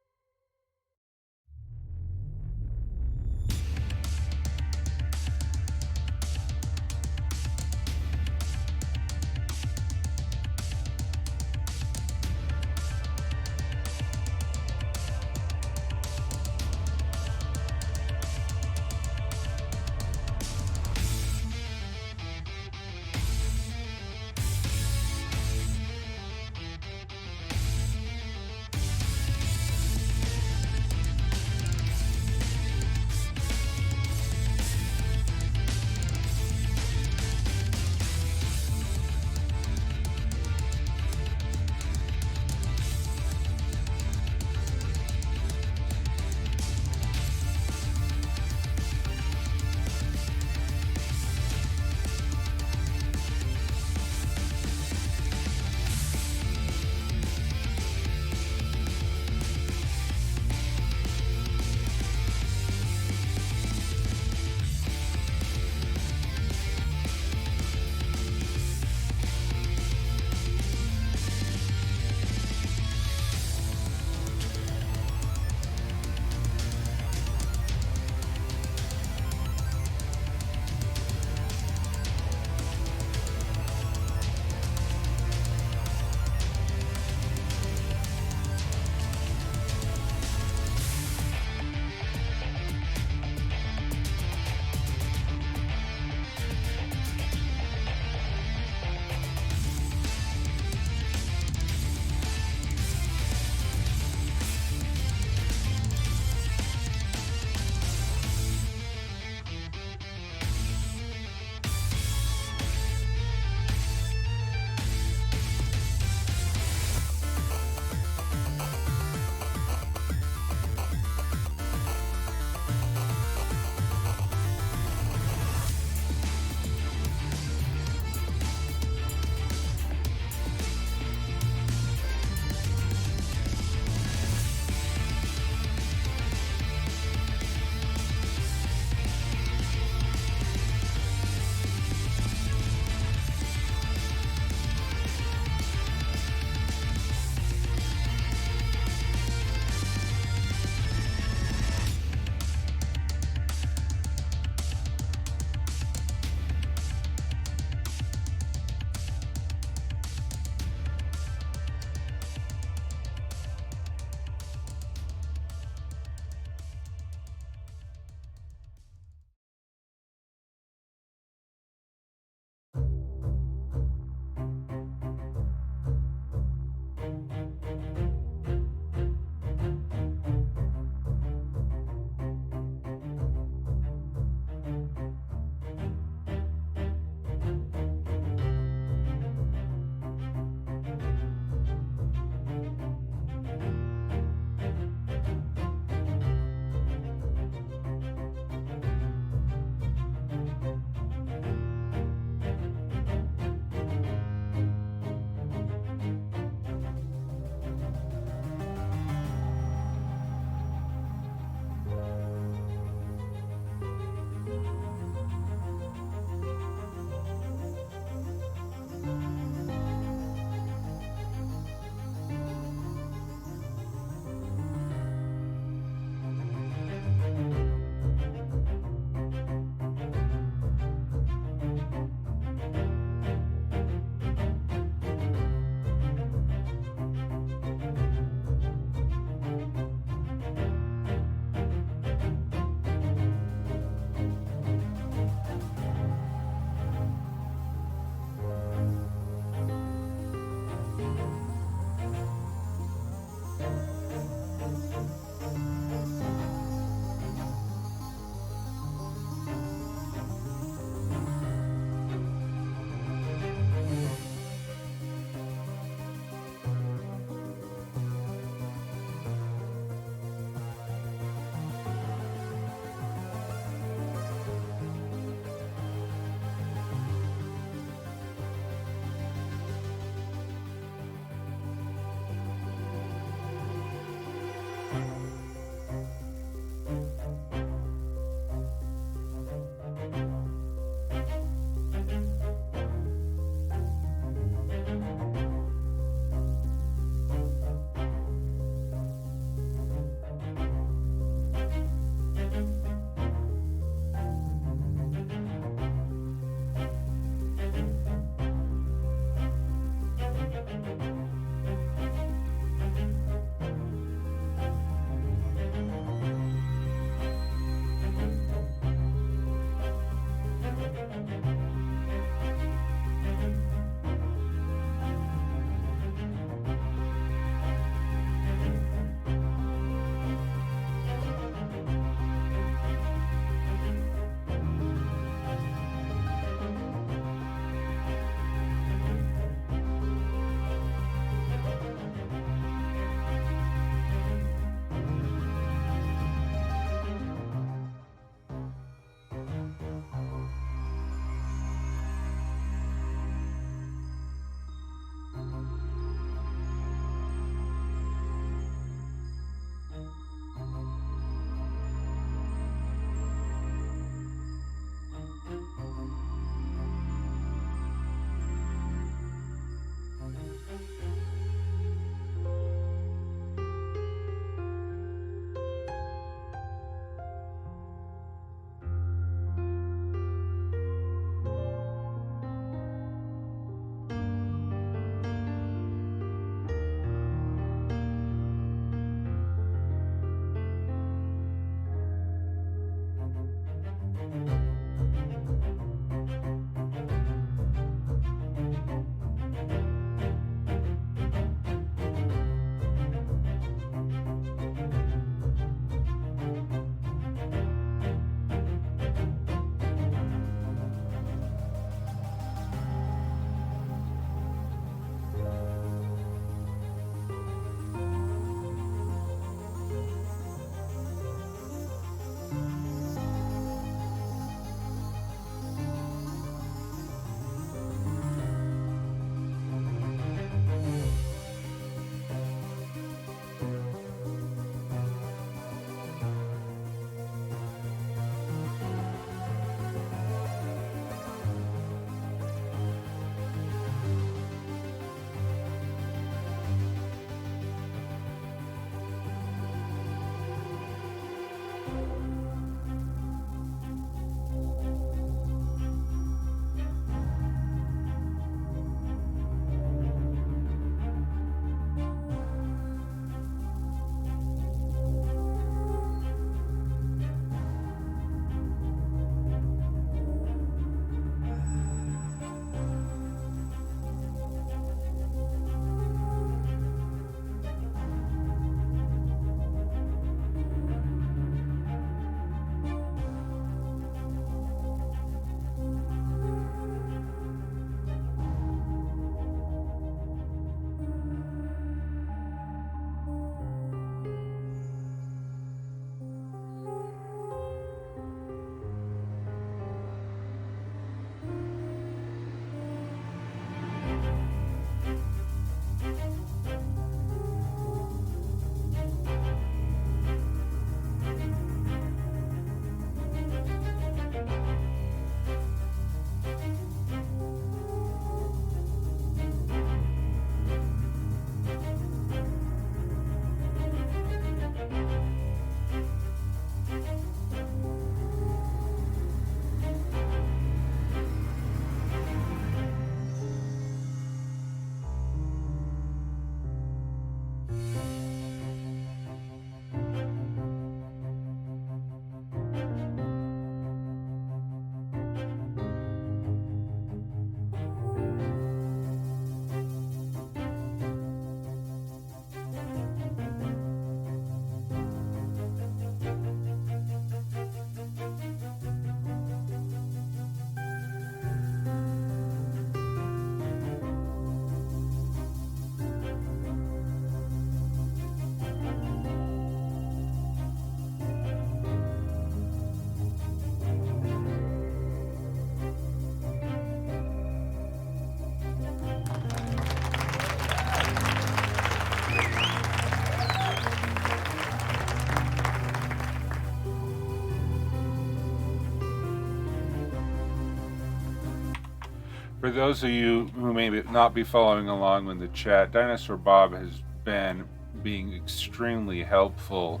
For those of you who may not be following along in the chat, Dinosaur Bob has been being extremely helpful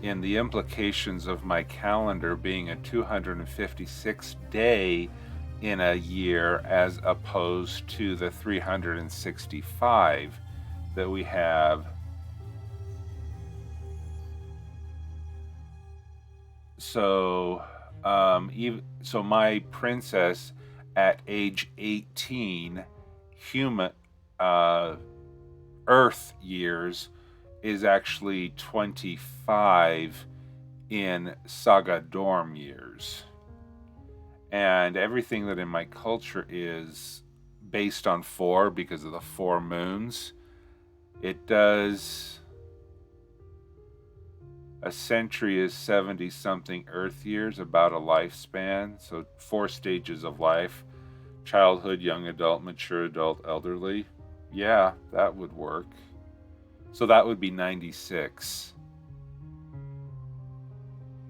in the implications of my calendar being a 256 day in a year as opposed to the 365 that we have. So so my princess at age 18 human Earth years is actually 25 in Saga Dorm years. And everything that in my culture is based on 4 because of the 4 moons. It does... A century is 70-something Earth years, about a lifespan. So 4 stages of life. Childhood, young adult, mature adult, elderly. Yeah, that would work. So that would be 96.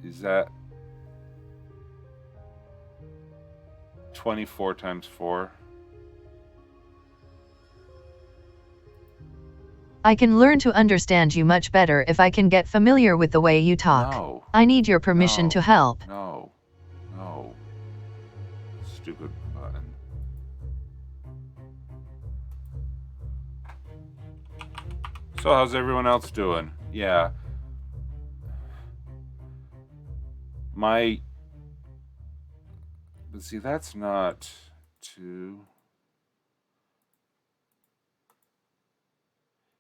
Is that 24 times 4? I can learn to understand you much better if I can get familiar with the way you talk. No. I need your permission to help. No. Stupid button. So how's everyone else doing? Yeah. But see, that's not 2.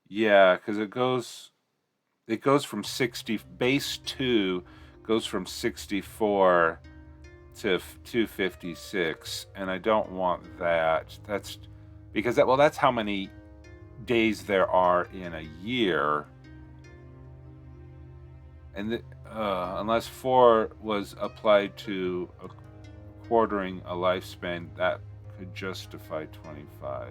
Yeah, because it goes from 60, base 2 goes from 64 to 256, and I don't want that. That's because that's how many days there are in a year. And unless 4 was applied to quartering a lifespan, that could justify 25.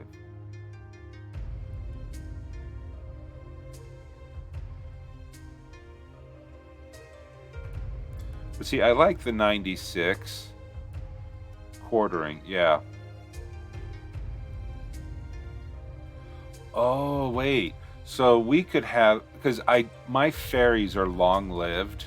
But see, I like the 96 quartering, yeah. Oh, wait. So we could have, because my fairies are long-lived.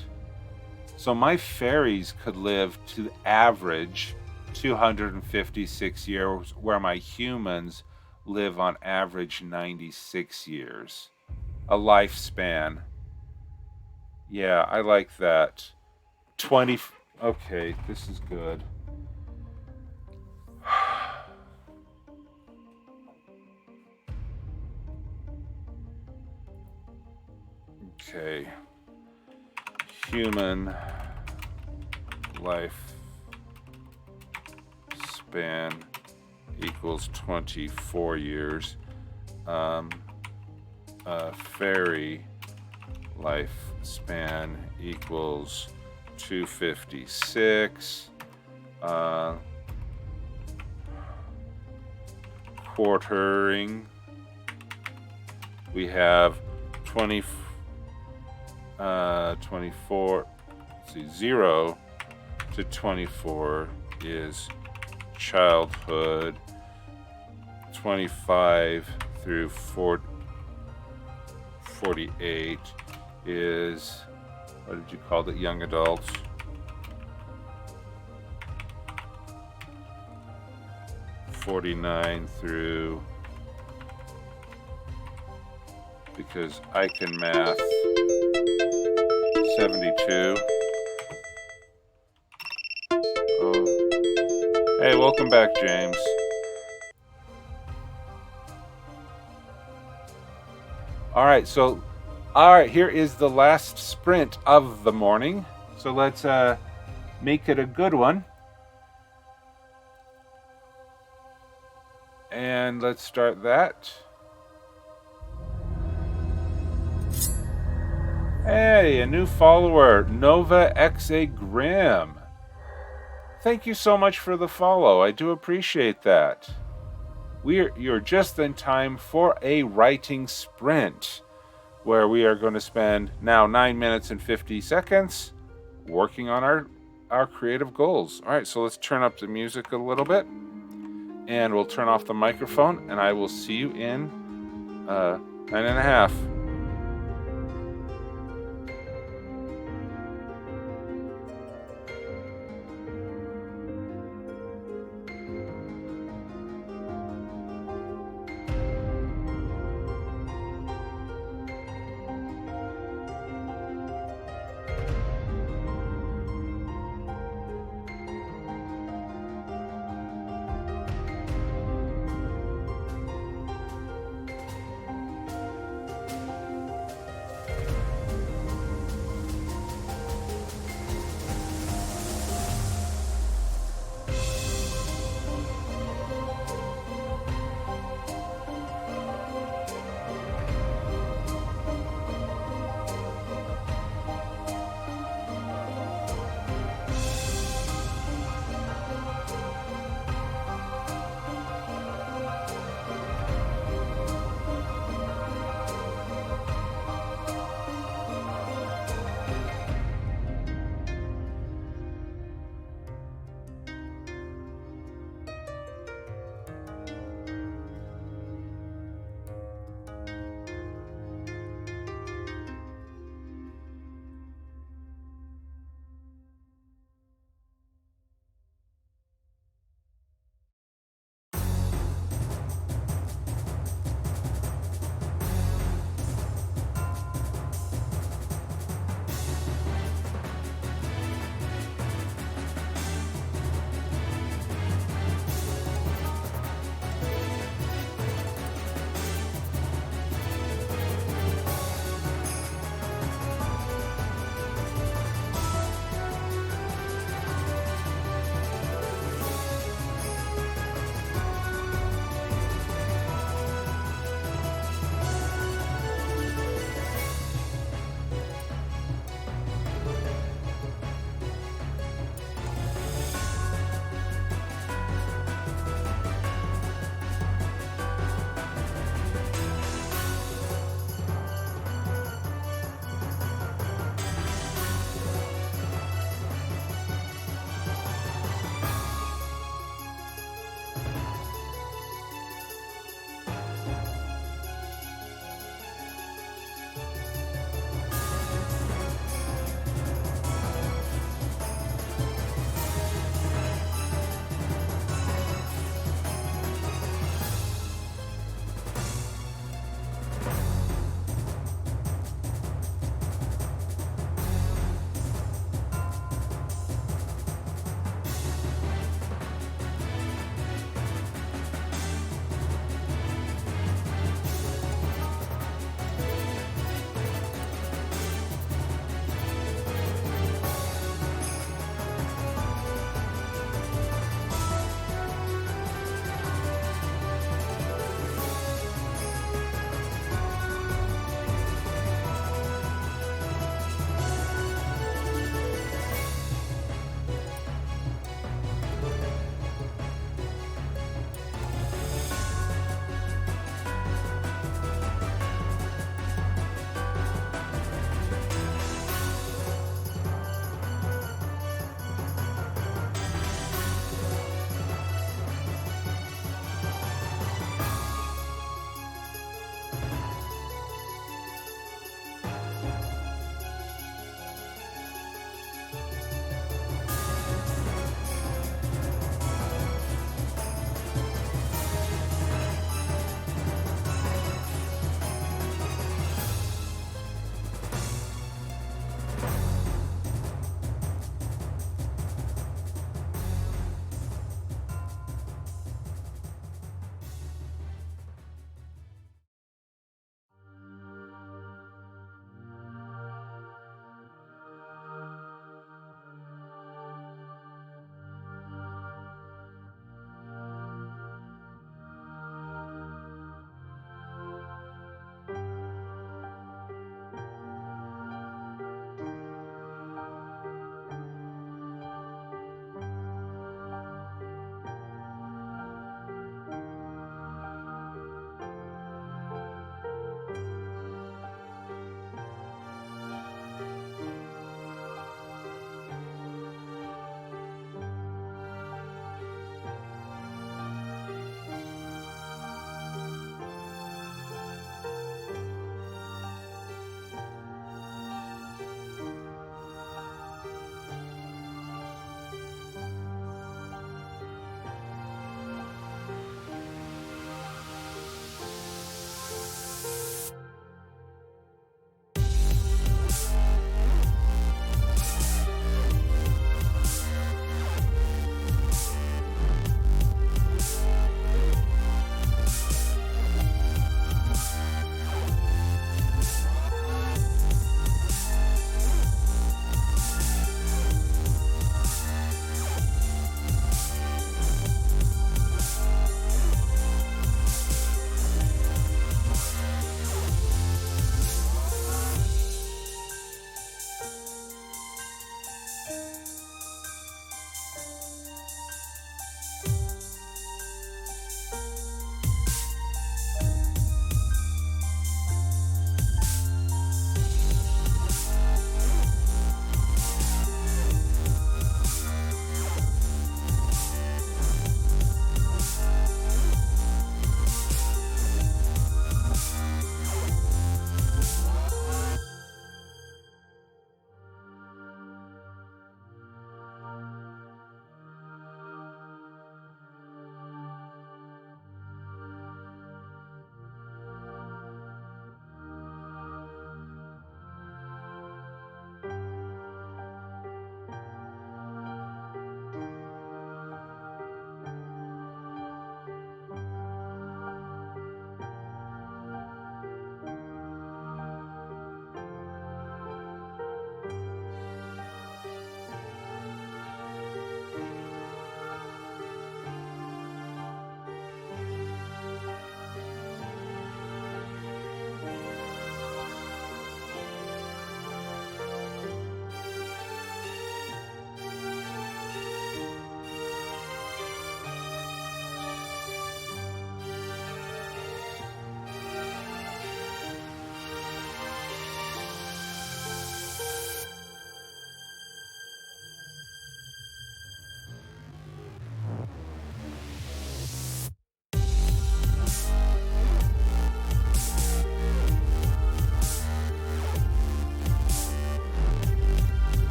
So my fairies could live to average 256 years, where my humans live on average 96 years. A lifespan. Yeah, I like that. 20. Okay, this is good. Okay. Human life span equals 24 years. Fairy lifespan equals 256. Quartering, we have 24. Let's see, 0 to 24 is childhood. 25 through 48 is, what did you call it, young adults? '49 through, because I can math, 72. Oh. Hey, welcome back, James. Alright, here is the last sprint of the morning. So let's make it a good one. And let's start that. Hey, a new follower, Nova XA Grimm. Thank you so much for the follow. I do appreciate that. You're just in time for a writing sprint, where we are going to spend now 9 minutes and 50 seconds working on our creative goals. All right, so let's turn up the music a little bit. and we'll turn off the microphone, and I will see you in 9.5.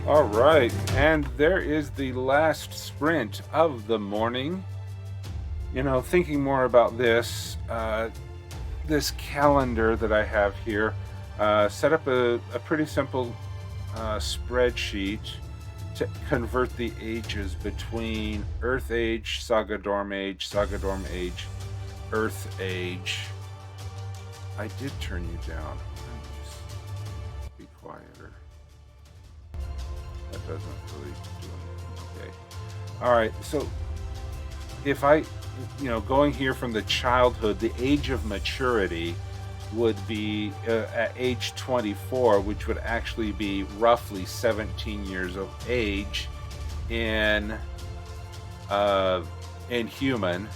All right, and there is the last sprint of the morning. You know, thinking more about this, this calendar that I have here, set up a pretty simple spreadsheet to convert the ages between Earth Age, Sagadorm Age, Earth Age. I did turn you down. Be quieter. That doesn't really do anything. Okay. All right. So if I, going here from the childhood, the age of maturity would be at age 24, which would actually be roughly 17 years of age in human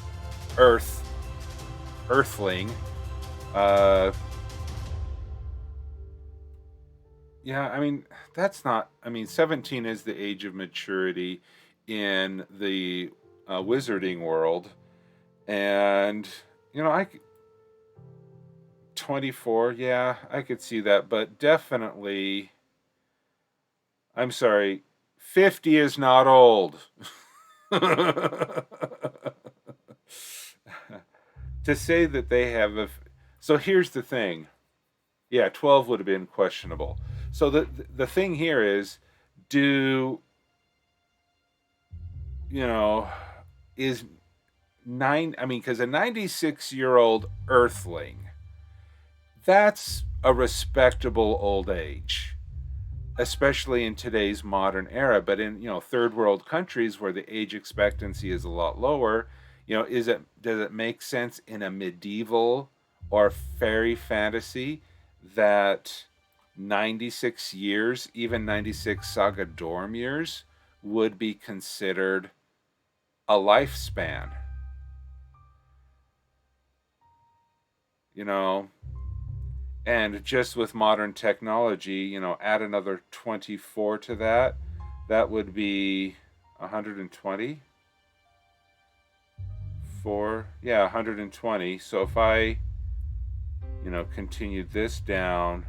earthling. Yeah, I mean, that's not, 17 is the age of maturity in the wizarding world. And, 24, yeah, I could see that, but definitely, I'm sorry, 50 is not old. To say that they have so here's the thing. Yeah, 12 would have been questionable. So the thing here is, is because a 96-year-old earthling, that's a respectable old age, especially in today's modern era. But in third world countries where the age expectancy is a lot lower, does it make sense in a medieval or fairy fantasy that 96 years, even 96 Saga Dorm years, would be considered a lifespan? And just with modern technology, add another 24 to that, that would be 120. 120. So if I, continue this down,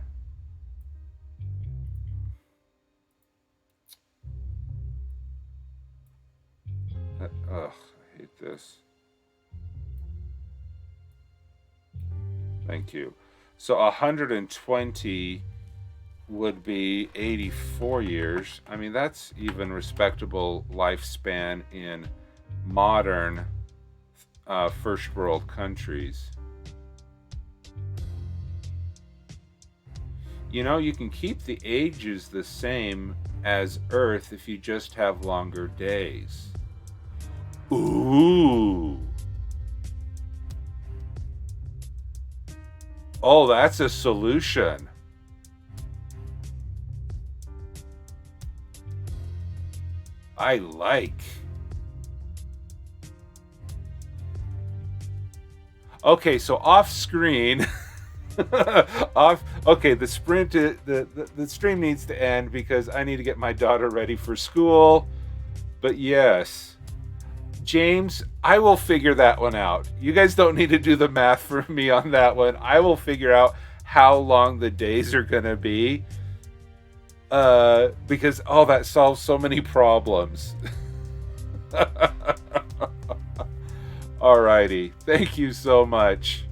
I hate this. Thank you. So 120 would be 84 years. That's even respectable lifespan in modern first world countries. You can keep the ages the same as Earth if you just have longer days. Ooh. Oh, that's a solution. I like. Okay, so off screen. Okay, the sprint, the stream needs to end because I need to get my daughter ready for school. But yes, James, I will figure that one out. You guys don't need to do the math for me on that one. I will figure out how long the days are gonna be. Because that solves so many problems. Alrighty, thank you so much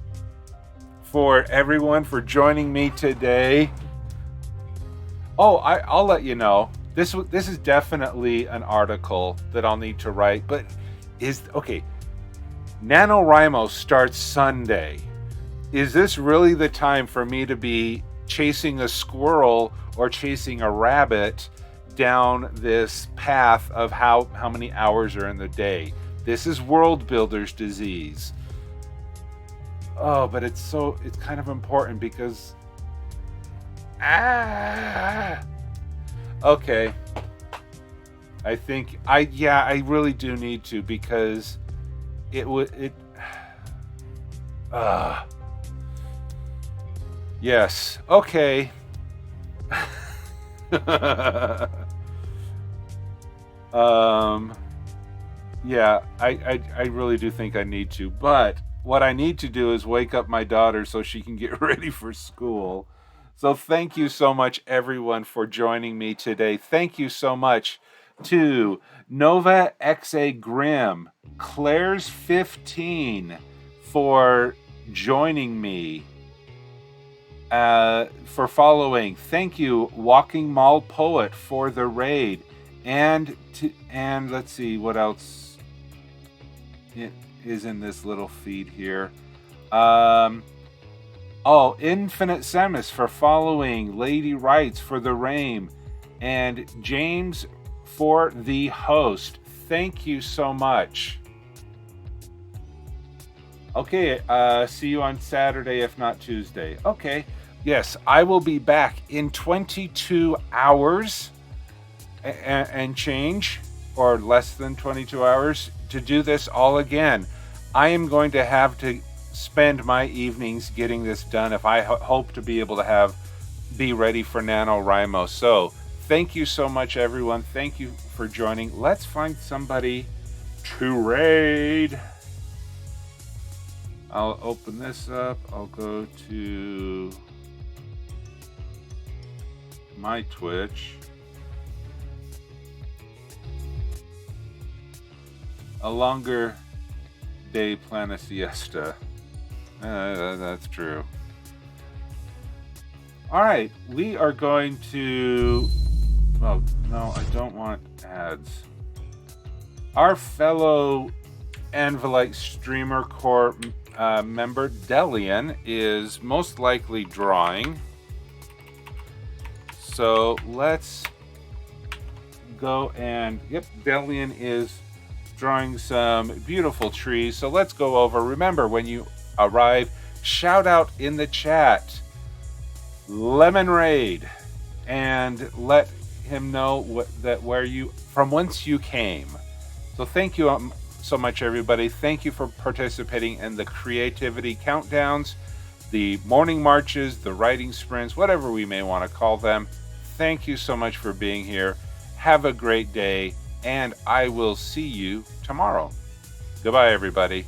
for everyone for joining me today. I'll let you know. This is definitely an article that I'll need to write, but NaNoWriMo starts Sunday. Is this really the time for me to be chasing a squirrel or chasing a rabbit down this path of how many hours are in the day? This is world builder's disease. Oh, but it's kind of important because okay. I think I really do need to, because yes. Okay. Yeah, I really do think I need to, but what I need to do is wake up my daughter so she can get ready for school. So thank you so much, everyone, for joining me today. Thank you so much to Nova XA Grimm, Claire's 15 for joining me, for following. Thank you, Walking Mall Poet, for the raid, and let's see what else is in this little feed here. Oh, Infinite Semis for following, Lady Writes for the Rame, and James for the host. Thank you so much. Okay, see you on Saturday, if not Tuesday. Okay, yes, I will be back in 22 hours and change, or less than 22 hours, to do this all again. I am going to have to spend my evenings getting this done if I hope to be able to be ready for NaNoWriMo. So thank you so much, everyone. Thank you for joining. Let's find somebody to raid. I'll open this up. I'll go to my Twitch. A longer day plan a siesta. That's true. All right, we are going to... Oh, no, I don't want ads. Our fellow Anvilite Streamer Corps member, Delian, is most likely drawing. So let's go and... Yep, Delian is drawing some beautiful trees. So let's go over. Remember, when you arrive, shout out in the chat Lemon Raid and let him know from whence you came. So thank you so much, everybody. Thank you for participating in the creativity countdowns, the morning marches, the writing sprints, whatever we may want to call them. Thank you so much for being here. Have a great day, and I will see you tomorrow. Goodbye, everybody.